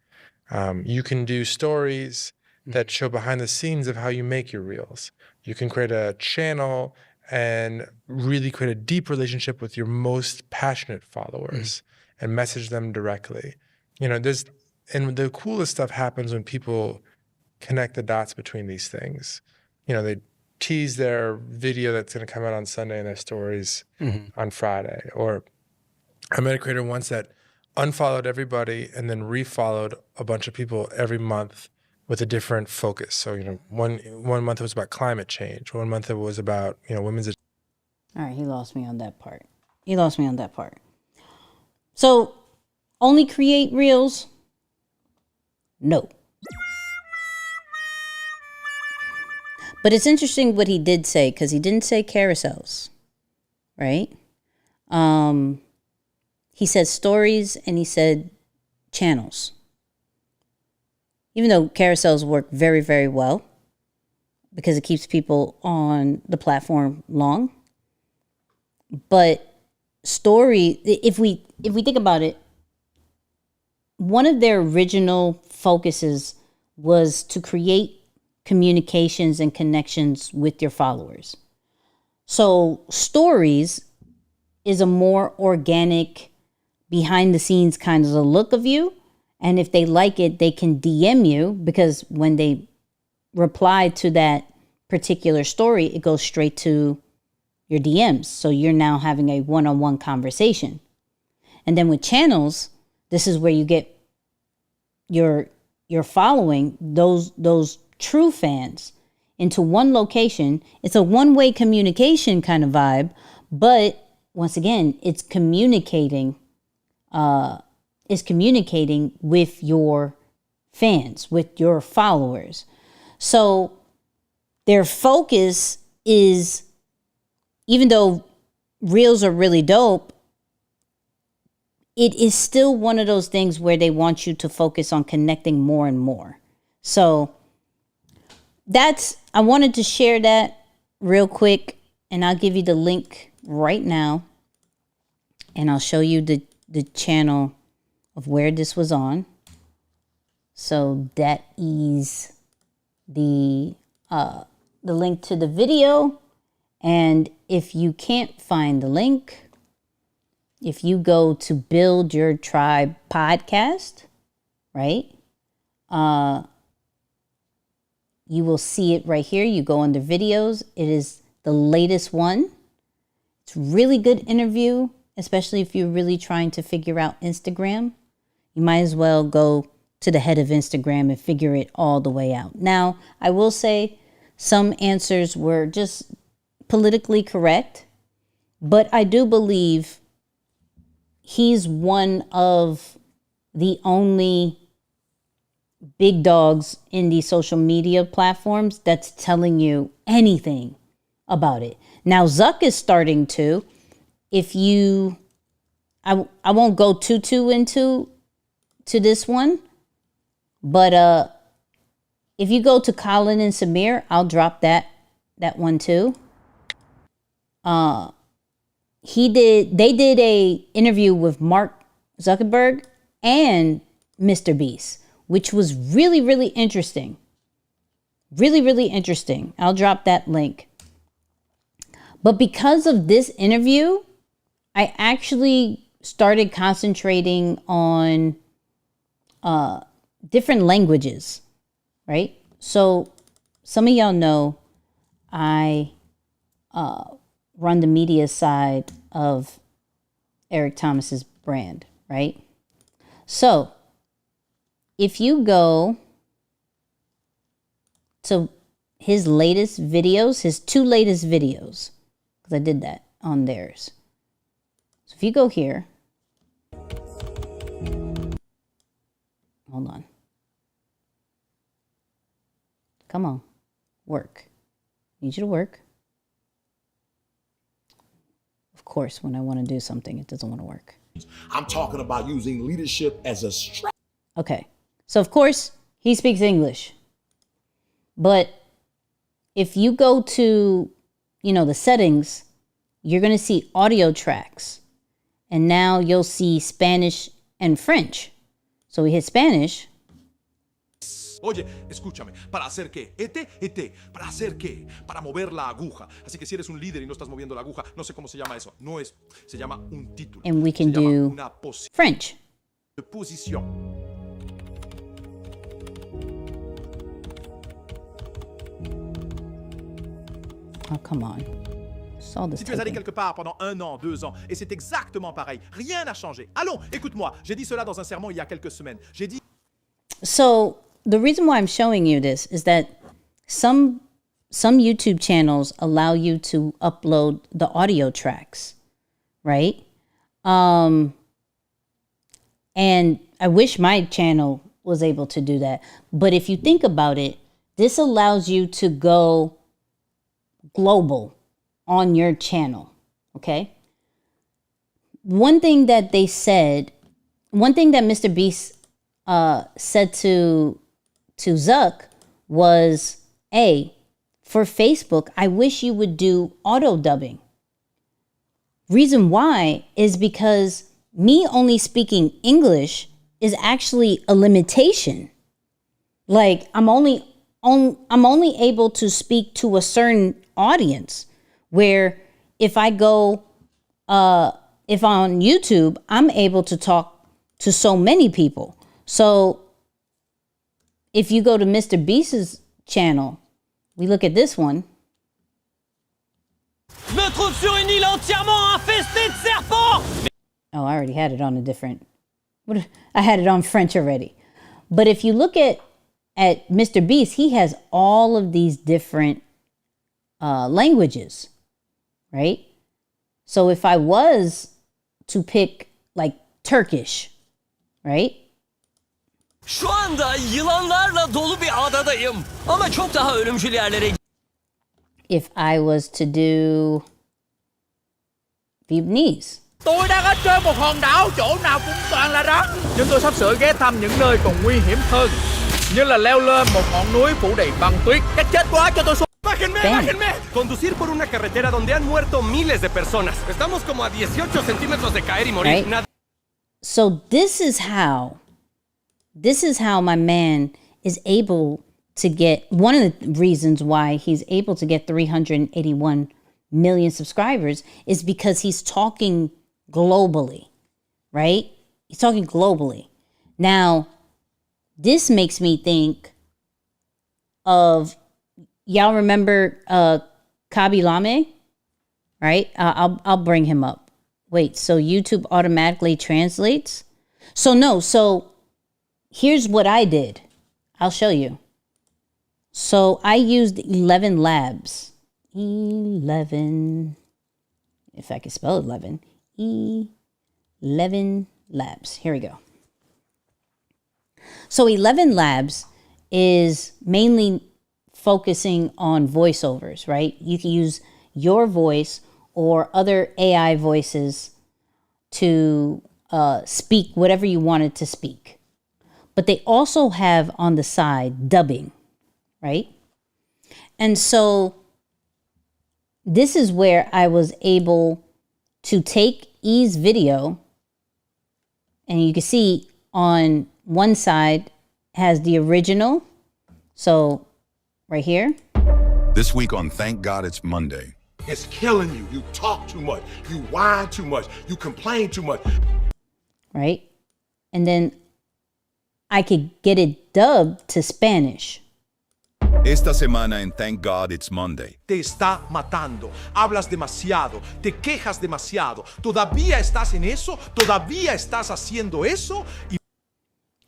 You can do stories that show behind the scenes of how you make your reels. You can create a channel and really create a deep relationship with your most passionate followers and message them directly. And the coolest stuff happens when people connect the dots between these things. They tease their video that's going to come out on Sunday in their stories on Friday. Or I met a creator once that unfollowed everybody and then refollowed a bunch of people every month with a different focus. So, one month it was about climate change. One month it was about, women's. All right, he lost me on that part. So, only create reels? No. But it's interesting what he did say, because he didn't say carousels, right? He said stories and he said channels. Even though carousels work very, very well because it keeps people on the platform long. But story, if we think about it, one of their original focuses was to create communications and connections with your followers. So stories is a more organic, behind the scenes kind of a look of you. And if they like it, they can DM you, because when they reply to that particular story, it goes straight to your DMs. So you're now having a one-on-one conversation. And then with channels, this is where you get your following, those true fans, into one location. It's a one-way communication kind of vibe, but once again, it's communicating with your fans, with your followers. So their focus is, even though reels are really dope, it is still one of those things where they want you to focus on connecting more and more. So I wanted to share that real quick, and I'll give you the link right now, and I'll show you the channel of where this was on. So that is the link to the video. And if you can't find the link, if you go to Build Your Tribe podcast, right? You will see it right here. You go under videos. It is the latest one. It's a really good interview, especially if you're really trying to figure out Instagram. You might as well go to the head of Instagram and figure it all the way out. Now, I will say some answers were just politically correct, but I do believe he's one of the only big dogs in these social media platforms that's telling you anything about it. Now, Zuck is starting to. I won't go too into this one, but if you go to Colin and Samir, I'll drop that one too. They did a interview with Mark Zuckerberg and Mr. Beast, which was really, really interesting. Really, really interesting. I'll drop that link. But because of this interview, I actually started concentrating on different languages, right? So some of y'all know I run the media side of Eric Thomas's brand, right? So if you go to his latest videos, his two latest videos, because I did that on theirs. So if you go here, hold on. Come on, work. Need you to work. Of course, when I want to do something, it doesn't want to work. I'm talking about using leadership as a strength. Okay. So, of course, he speaks English. But if you go to, the settings, you're going to see audio tracks. And now you'll see Spanish and French. So we hit Spanish. Oye, escúchame, ¿para hacer qué? ¿Para hacer qué? Para mover la aguja. Así que si eres un líder y no estás moviendo la aguja, no sé cómo se llama eso. Se llama un título. And we can do French. Posición. Oh, come on. all this Si tu es allé typing. quelque part pendant 1 an, 2 ans, et c'est exactement pareil, rien n'a changé. Allons, écoute-moi, j'ai dit cela dans un sermon il y a quelques semaines. J'ai dit... So the reason why I'm showing you this is that some YouTube channels allow you to upload the audio tracks, right? And I wish my channel was able to do that. But if you think about it, this allows you to go global on your channel, okay? One thing that Mr. Beast said to Zuck was, for Facebook, I wish you would do auto dubbing. Reason why is because me only speaking English is actually a limitation. Like I'm only able to speak to a certain audience, where if I go if on YouTube, I'm able to talk to so many people. So if you go to Mr. Beast's channel, we look at this one. Me trouve sur une île entièrement infestée de serpents. Oh, I already had it on a different. I had it on French already. But if you look at Mr. Beast, he has all of these different languages, right? So if I was to pick like Turkish, right? Şu anda yılanlarla dolu bir adadayım. Ama çok daha ölümcül yerlere. If I was to do Vietnamese. Tôi đang ở trên một hòn đảo, chỗ nào cũng toàn là rắn. Nhưng tôi sắp sửa ghé thăm những nơi còn nguy hiểm hơn, như là leo lên một ngọn núi phủ đầy băng tuyết. Chắc chết quá, cho tôi xuống. ¡Bájenme, bájenme! Conducir por una carretera donde han muerto miles de personas. Estamos como a 18 centímetros de caer y morir. Right. So this is how my man is able to get, one of the reasons why he's able to get 381 million subscribers is because he's talking globally, right? He's talking globally. Now, this makes me think of, y'all remember Kabi Lame, right? I'll bring him up. Wait, so YouTube automatically translates? So here's what I did. I'll show you. So I used 11 Labs. 11, if I can spell 11. 11 Labs. Here we go. So 11 Labs is mainly focusing on voiceovers, right? You can use your voice or other AI voices to speak whatever you wanted to speak. But they also have on the side dubbing, right? And so this is where I was able to take E's video, and you can see on one side has the original. So right here. This week on Thank God It's Monday. It's killing you. You talk too much. You whine too much. You complain too much. Right? And then I could get it dubbed to Spanish. Esta semana en Thank God It's Monday. Te está matando. Hablas demasiado. Te quejas demasiado. ¿Todavía estás en eso? ¿Todavía estás haciendo eso?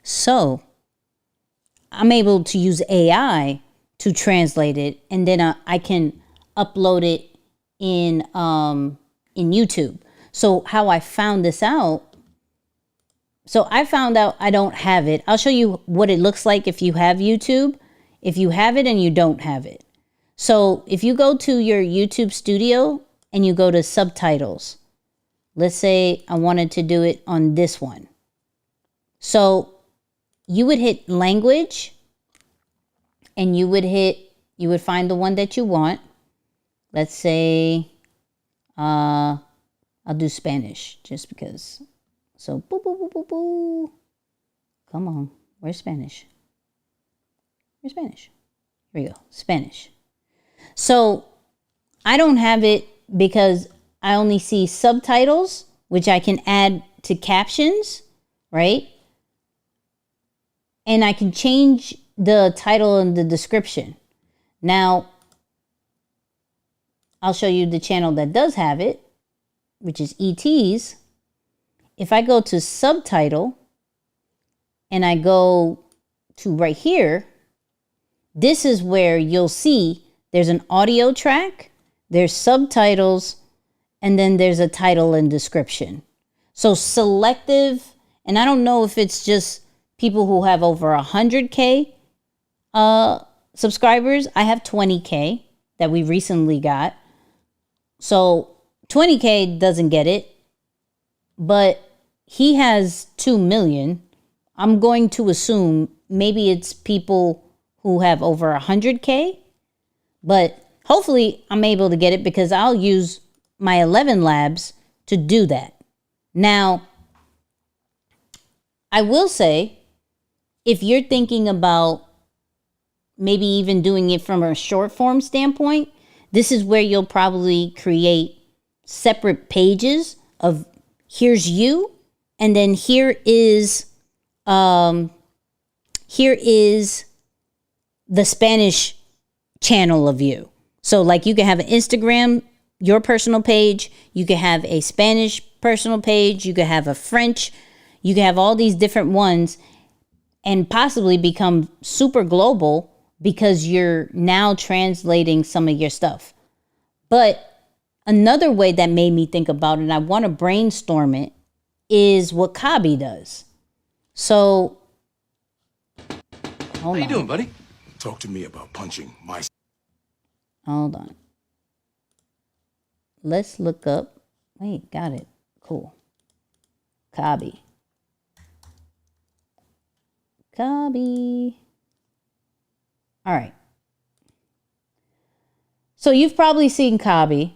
So I'm able to use AI to translate it, and then I can upload it in YouTube. So how I found this out, so I found out I don't have it. I'll show you what it looks like if you have YouTube, if you have it and you don't have it. So if you go to your YouTube studio and you go to subtitles, let's say I wanted to do it on this one. So you would hit language, and you would find the one that you want. Let's say, I'll do Spanish just because. So, boo, boo, boo, boo, boo. Come on, where's Spanish? Where's Spanish? Here we go, Spanish. So, I don't have it because I only see subtitles, which I can add to captions, right? And I can change the title and the description. Now, I'll show you the channel that does have it, which is ET's. If I go to subtitle and I go to right here, this is where you'll see there's an audio track, there's subtitles, and then there's a title and description. So selective, and I don't know if it's just people who have over 100K subscribers. I have 20K that we recently got. So 20K doesn't get it, but he has 2 million. I'm going to assume maybe it's people who have over 100K, but hopefully I'm able to get it because I'll use my 11 labs to do that. Now, I will say, if you're thinking about maybe even doing it from a short form standpoint, this is where you'll probably create separate pages of here's you, and then here is the Spanish channel of you. So like you can have an Instagram, your personal page, you can have a Spanish personal page, you can have a French, you can have all these different ones and possibly become super global because you're now translating some of your stuff. But another way that made me think about it, and I want to brainstorm it, is what Kabi does. So, How you doing, buddy? Talk to me about punching my... Hold on. Let's look up. Wait, got it. Cool. Kabi. Kabi. All right. So you've probably seen Kabi.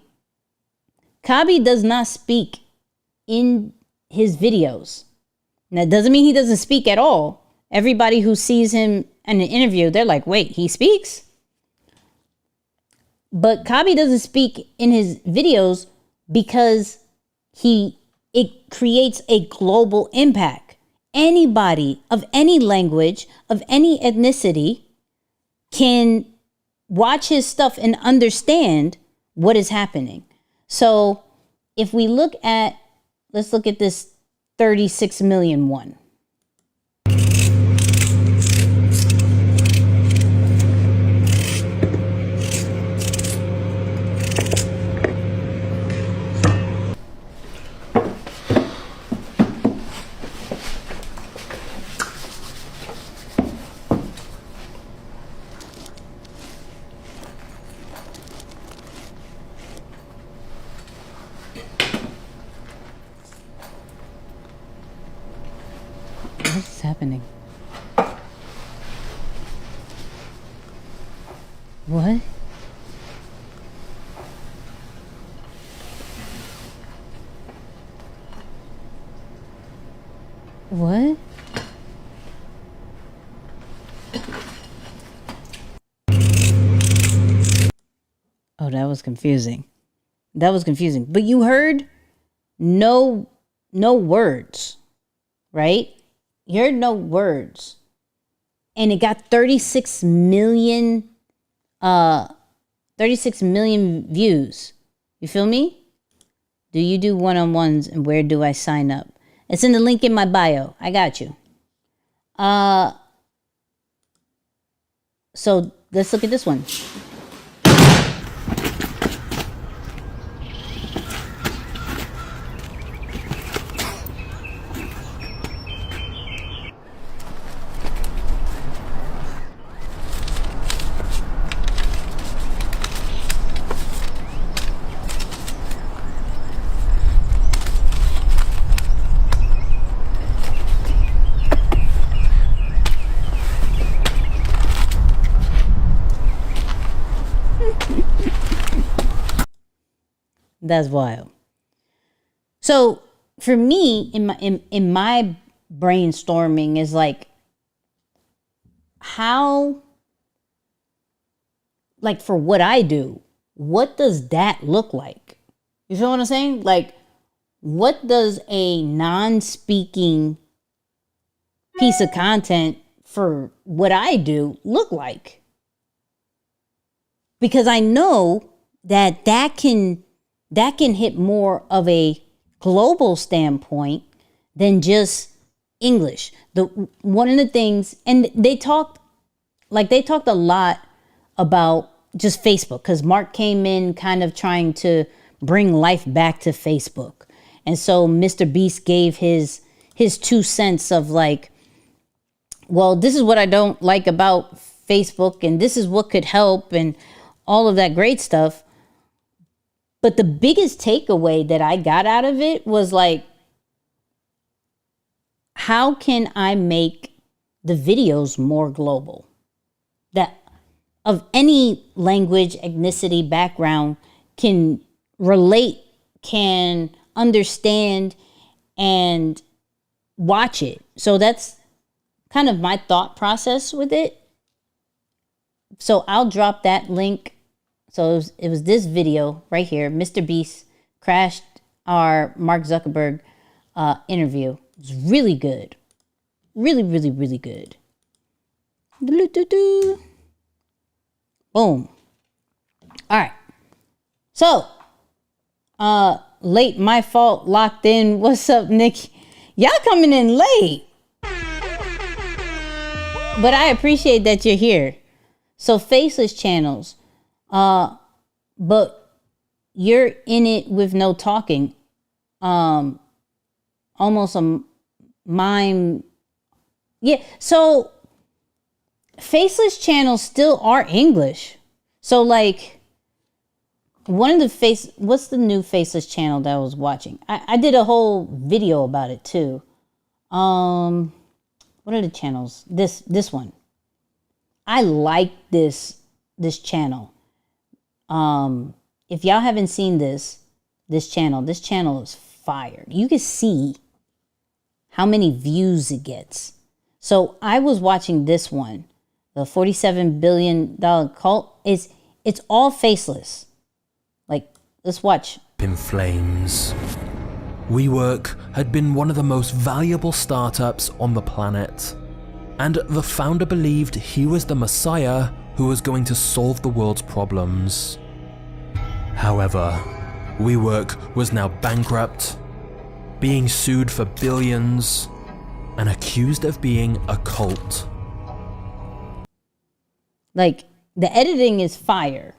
Kabi does not speak in his videos. Now, that doesn't mean he doesn't speak at all. Everybody who sees him in an interview, they're like, wait, he speaks? But Kabi doesn't speak in his videos because it creates a global impact. Anybody of any language, of any ethnicity, can watch his stuff and understand what is happening. So if we look at, let's look at this 36 million one. What's happening? What? What? Oh, that was confusing. That was confusing. But you heard no words, right? You heard no words. And it got 36 million views. You feel me? Do you do one-on-ones and where do I sign up? It's in the link in my bio. I got you. So let's look at this one. That's wild. So for me, in my brainstorming is like, how, like for what I do, what does that look like? You feel what I'm saying? Like, what does a non-speaking piece of content for what I do look like? Because I know that can hit more of a global standpoint than just English. One of the things, and they talked a lot about just Facebook, because Mark came in kind of trying to bring life back to Facebook. And so Mr. Beast gave his 2 cents of like, well, this is what I don't like about Facebook, and this is what could help, and all of that great stuff. But the biggest takeaway that I got out of it was like, how can I make the videos more global? That of any language, ethnicity, background can relate, can understand, and watch it. So that's kind of my thought process with it. So I'll drop that link. So it was this video right here. Mr. Beast crashed our Mark Zuckerberg interview. It was really good. Really, really, really good. Boom. All right. So, late, my fault, locked in. What's up, Nick? Y'all coming in late. But I appreciate that you're here. So, faceless channels. But you're in it with no talking. Almost a mime. Yeah. So, faceless channels still are English. So like what's the new faceless channel that I was watching? I did a whole video about it too. What are the channels? This one. I like this channel. If y'all haven't seen this channel is fire. You can see how many views it gets. So I was watching this one. The $47 billion cult it's all faceless. Like, let's watch. In flames. WeWork had been one of the most valuable startups on the planet, and the founder believed he was the messiah who was going to solve the world's problems. However, WeWork was now bankrupt, being sued for billions, and accused of being a cult. Like, the editing is fire.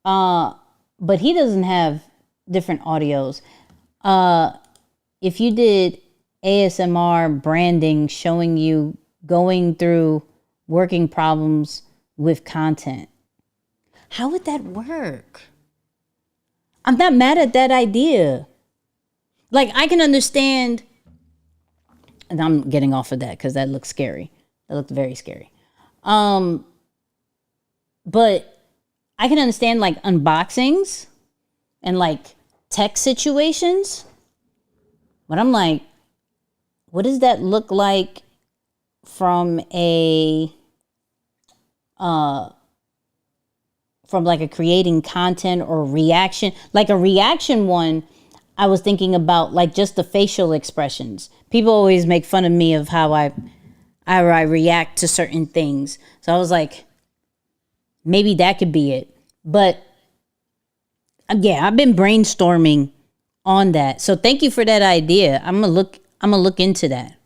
But he doesn't have different audios. If you did ASMR branding showing you going through working problems with content, how would that work? I'm not mad at that idea. Like, I can understand, and I'm getting off of that because that looks scary. That looked very scary. But I can understand like unboxings and like tech situations. But I'm like, what does that look like from a creating content or reaction? Like a reaction one, I was thinking about like just the facial expressions. People always make fun of me of how I react to certain things. So I was like, maybe that could be it. But yeah, I've been brainstorming on that. So thank you for that idea. I'm gonna look into that.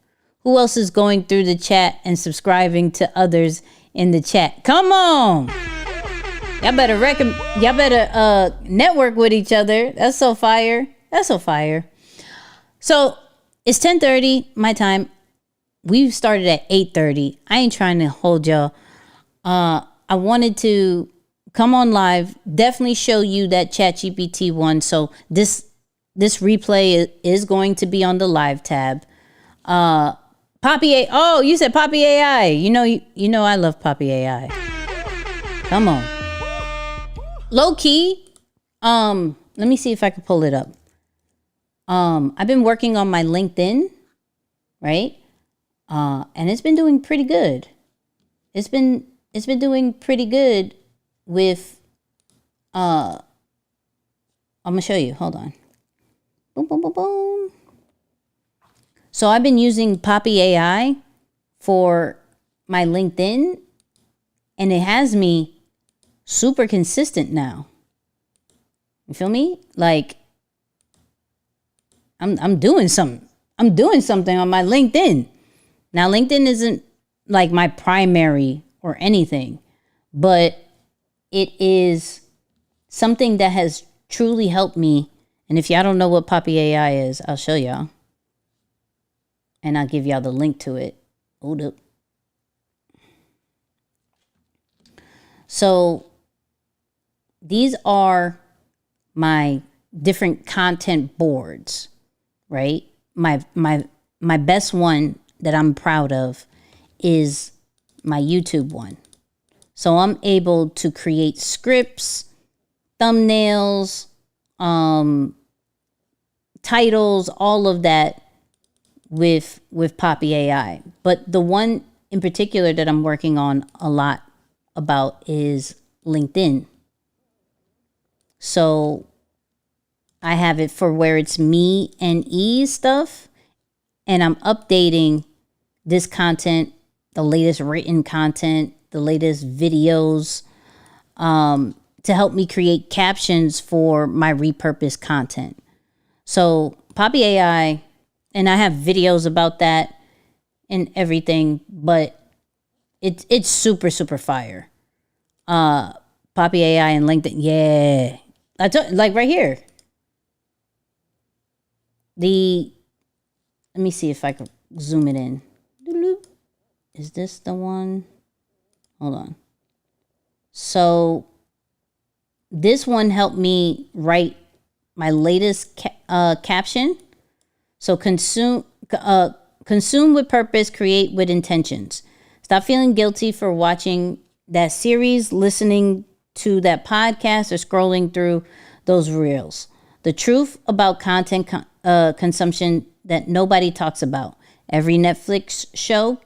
Who else is going through the chat and subscribing to others in the chat? Come on. Y'all better network with each other. That's so fire. That's so fire. So it's 10:30 my time. We started at 8:30. I ain't trying to hold y'all. I wanted to come on live, definitely show you that ChatGPT one. So this replay is going to be on the live tab. Poppy A. Oh, you said Poppy AI. You know I love Poppy AI. Come on. Low key. Let me see if I can pull it up. I've been working on my LinkedIn, right? And it's been doing pretty good. It's been doing pretty good with I'm gonna show you. Hold on. Boom, boom, boom, boom. So I've been using Poppy AI for my LinkedIn, and it has me super consistent now. You feel me? Like I'm doing something. I'm doing something on my LinkedIn. Now, LinkedIn isn't like my primary or anything, but it is something that has truly helped me. And if y'all don't know what Poppy AI is, I'll show y'all. And I'll give y'all the link to it. Hold up. So these are my different content boards, right? My best one that I'm proud of is my YouTube one. So I'm able to create scripts, thumbnails, titles, all of that with Poppy AI. But the one in particular that I'm working on a lot about is LinkedIn. So I have it for where it's me and E stuff, and I'm updating this content, the latest written content, the latest videos, to help me create captions for my repurposed content. So Poppy AI, and I have videos about that and everything, but it's super, super fire. Poppy AI and LinkedIn, yeah. Like right here. Let me see if I can zoom it in. Is this the one? Hold on. So this one helped me write my latest caption. So consume with purpose, create with intentions. Stop feeling guilty for watching that series, listening to that podcast, or scrolling through those reels. The truth about content consumption that nobody talks about. Every Netflix show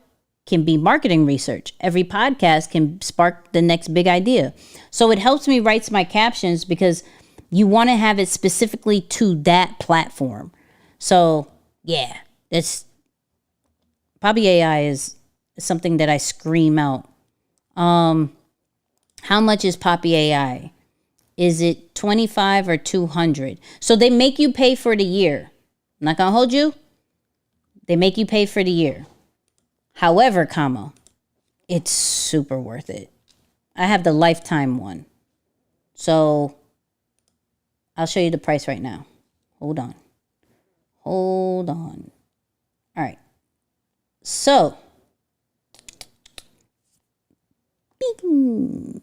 can be marketing research. Every podcast can spark the next big idea. So it helps me write my captions because you want to have it specifically to that platform. So yeah, it's Poppy AI is something that I scream out. How much is Poppy AI? Is it 25 or 200? So they make you pay for the year. I'm not gonna hold you. They make you pay for the year. However, it's super worth it. I have the lifetime one. So I'll show you the price right now. Hold on. All right. So, all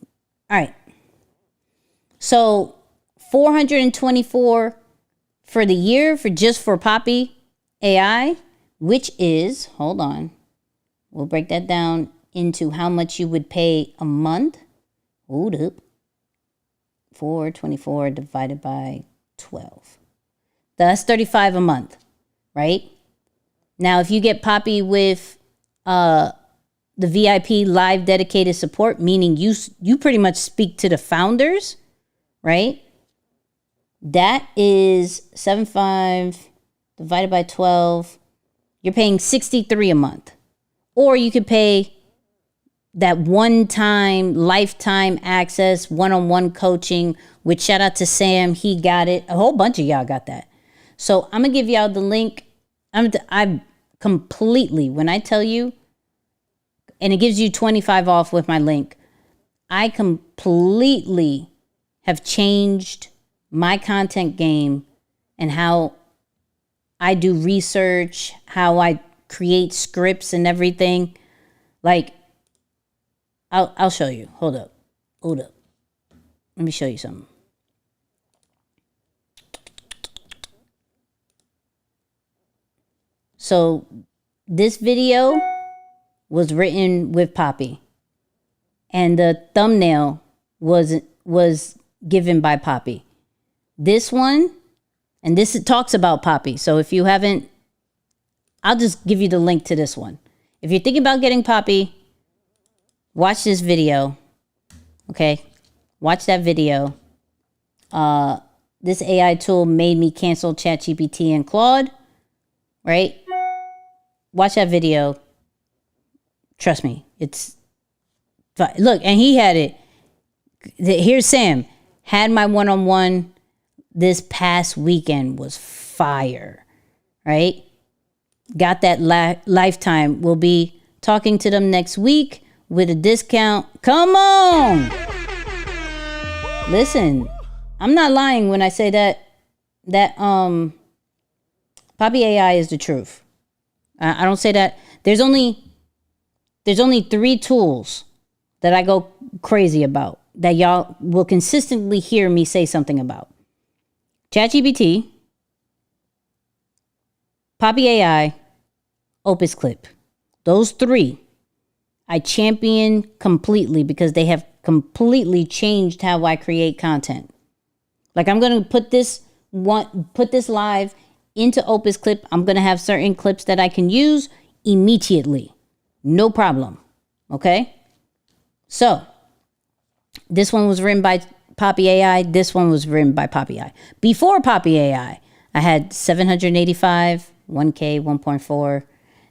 right. So 424 for the year for Poppy AI, which is, hold on. We'll break that down into how much you would pay a month. Hold up. 424 divided by 12. That's $35 a month, right? Now, if you get Poppy with the VIP live dedicated support, meaning you pretty much speak to the founders, right? That is 75 divided by 12. You're paying $63 a month. Or you could pay that one-time, lifetime access, one-on-one coaching, which shout out to Sam. He got it. A whole bunch of y'all got that. So I'm going to give y'all the link. I completely, when I tell you, and it gives you 25 off with my link, I completely have changed my content game and how I do research, how I create scripts and everything. Like, I'll show you. Hold up. Let me show you something. So this video was written with Poppy, and the thumbnail was given by Poppy. This one, and this talks about Poppy. So if you haven't, I'll just give you the link to this one. If you're thinking about getting Poppy, watch this video. Okay, watch that video. This AI tool made me cancel ChatGPT and Claude. Right? Watch that video. Trust me, it's look, and he had it. Here's Sam. Had my one-on-one this past weekend, was fire, right? Got that lifetime. We'll be talking to them next week with a discount. Come on. Listen, I'm not lying when I say that Poppy AI is the truth. I don't say that. There's only 3 tools that I go crazy about that y'all will consistently hear me say something about. ChatGPT, Poppy AI, Opus Clip. Those 3 I champion completely because they have completely changed how I create content. Like, I'm going to put this live into Opus Clip. I'm going to have certain clips that I can use immediately. No problem. Okay? So, this one was written by Poppy AI. This one was written by Poppy AI. Before Poppy AI, I had 785, 1K, 1.4.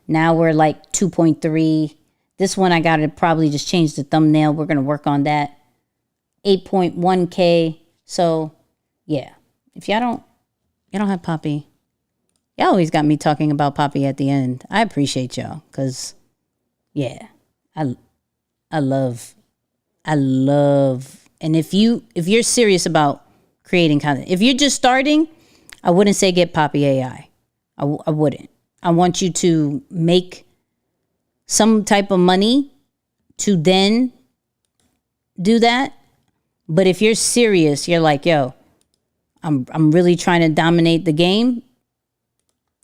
Now we're like 2.3. This one I got to probably just change the thumbnail. We're going to work on that. 8.1K. So, yeah. If y'all don't have Poppy, y'all always got me talking about Poppy at the end. I appreciate y'all because, yeah, I love, and if you're serious about creating content, if you're just starting, I wouldn't say get Poppy AI. I wouldn't. I want you to make some type of money to then do that. But if you're serious, you're like, yo, I'm really trying to dominate the game.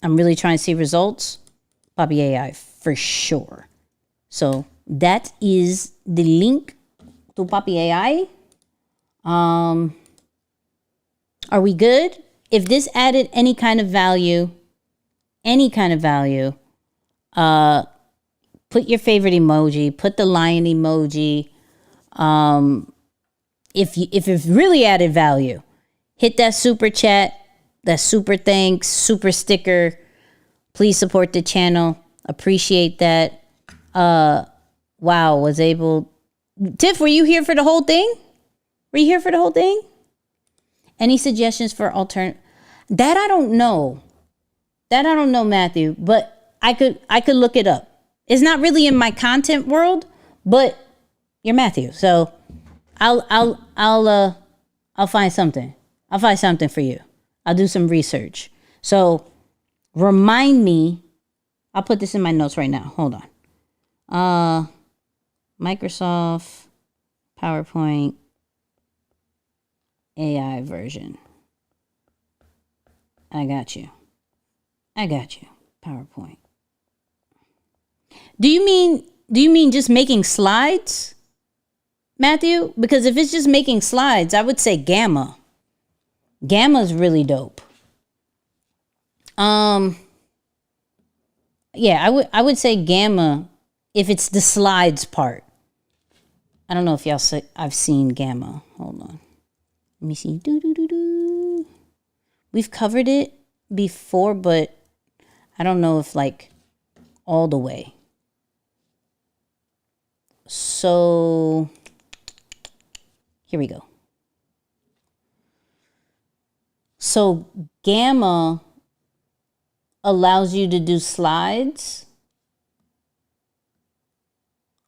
I'm really trying to see results. Poppy AI for sure. So that is the link to Poppy AI. Are we good? If this added any kind of value, put your favorite emoji, put the lion emoji. If it really added value, hit that super chat, that super thanks, super sticker. Please support the channel. Appreciate that. Wow, was able. Tiff, were you here for the whole thing? Were you here for the whole thing? Any suggestions for alternate? That I don't know. Matthew. But I could look it up. It's not really in my content world, but you're Matthew, so I'll find something. I'll find something for you. I'll do some research. So remind me. I'll put this in my notes right now. Hold on. Microsoft PowerPoint AI version. I got you. PowerPoint. Do you mean just making slides, Matthew? Because if it's just making slides, I would say Gamma. Gamma's really dope. Yeah, I would say Gamma if it's the slides part. I don't know if y'all say I've seen Gamma. Hold on. Let me see. We've covered it before, but I don't know if like all the way. So here we go. So Gamma allows you to do slides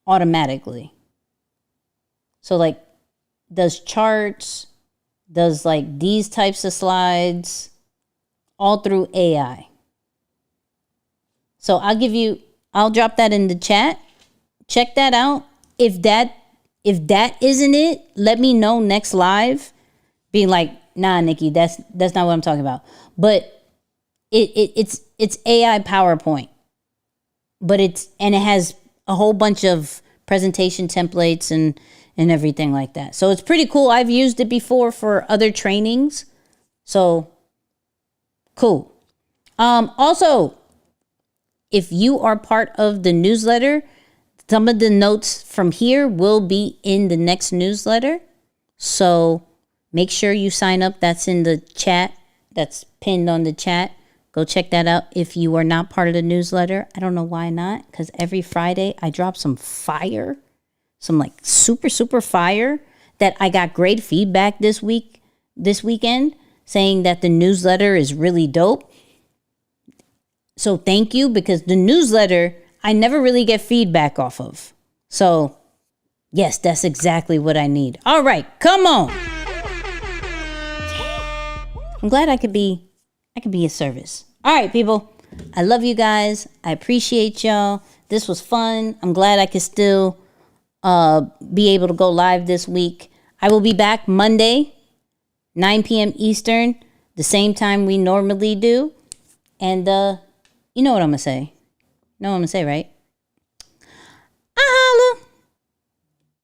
automatically. So like does charts, does like these types of slides, all through AI. So I'll drop that in the chat. Check that out. If that isn't it, let me know next live. Being like, nah, Nikki, that's not what I'm talking about. But it's AI PowerPoint. But it has a whole bunch of presentation templates and everything like that. So it's pretty cool. I've used it before for other trainings. So cool. Also, if you are part of the newsletter, some of the notes from here will be in the next newsletter. So make sure you sign up. That's in the chat. That's pinned on the chat. Go check that out if you are not part of the newsletter. I don't know why not, because every Friday I drop some fire, some like super, super fire that I got great feedback this weekend, saying that the newsletter is really dope. So thank you, because the newsletter, I never really get feedback off of. So yes, that's exactly what I need. All right, come on. I'm glad I could be a service. All right, people. I love you guys. I appreciate y'all. This was fun. I'm glad I could still be able to go live this week. I will be back Monday, 9 p.m. Eastern, the same time we normally do. And you know what I'm going to say. You know what I'm going to say, right?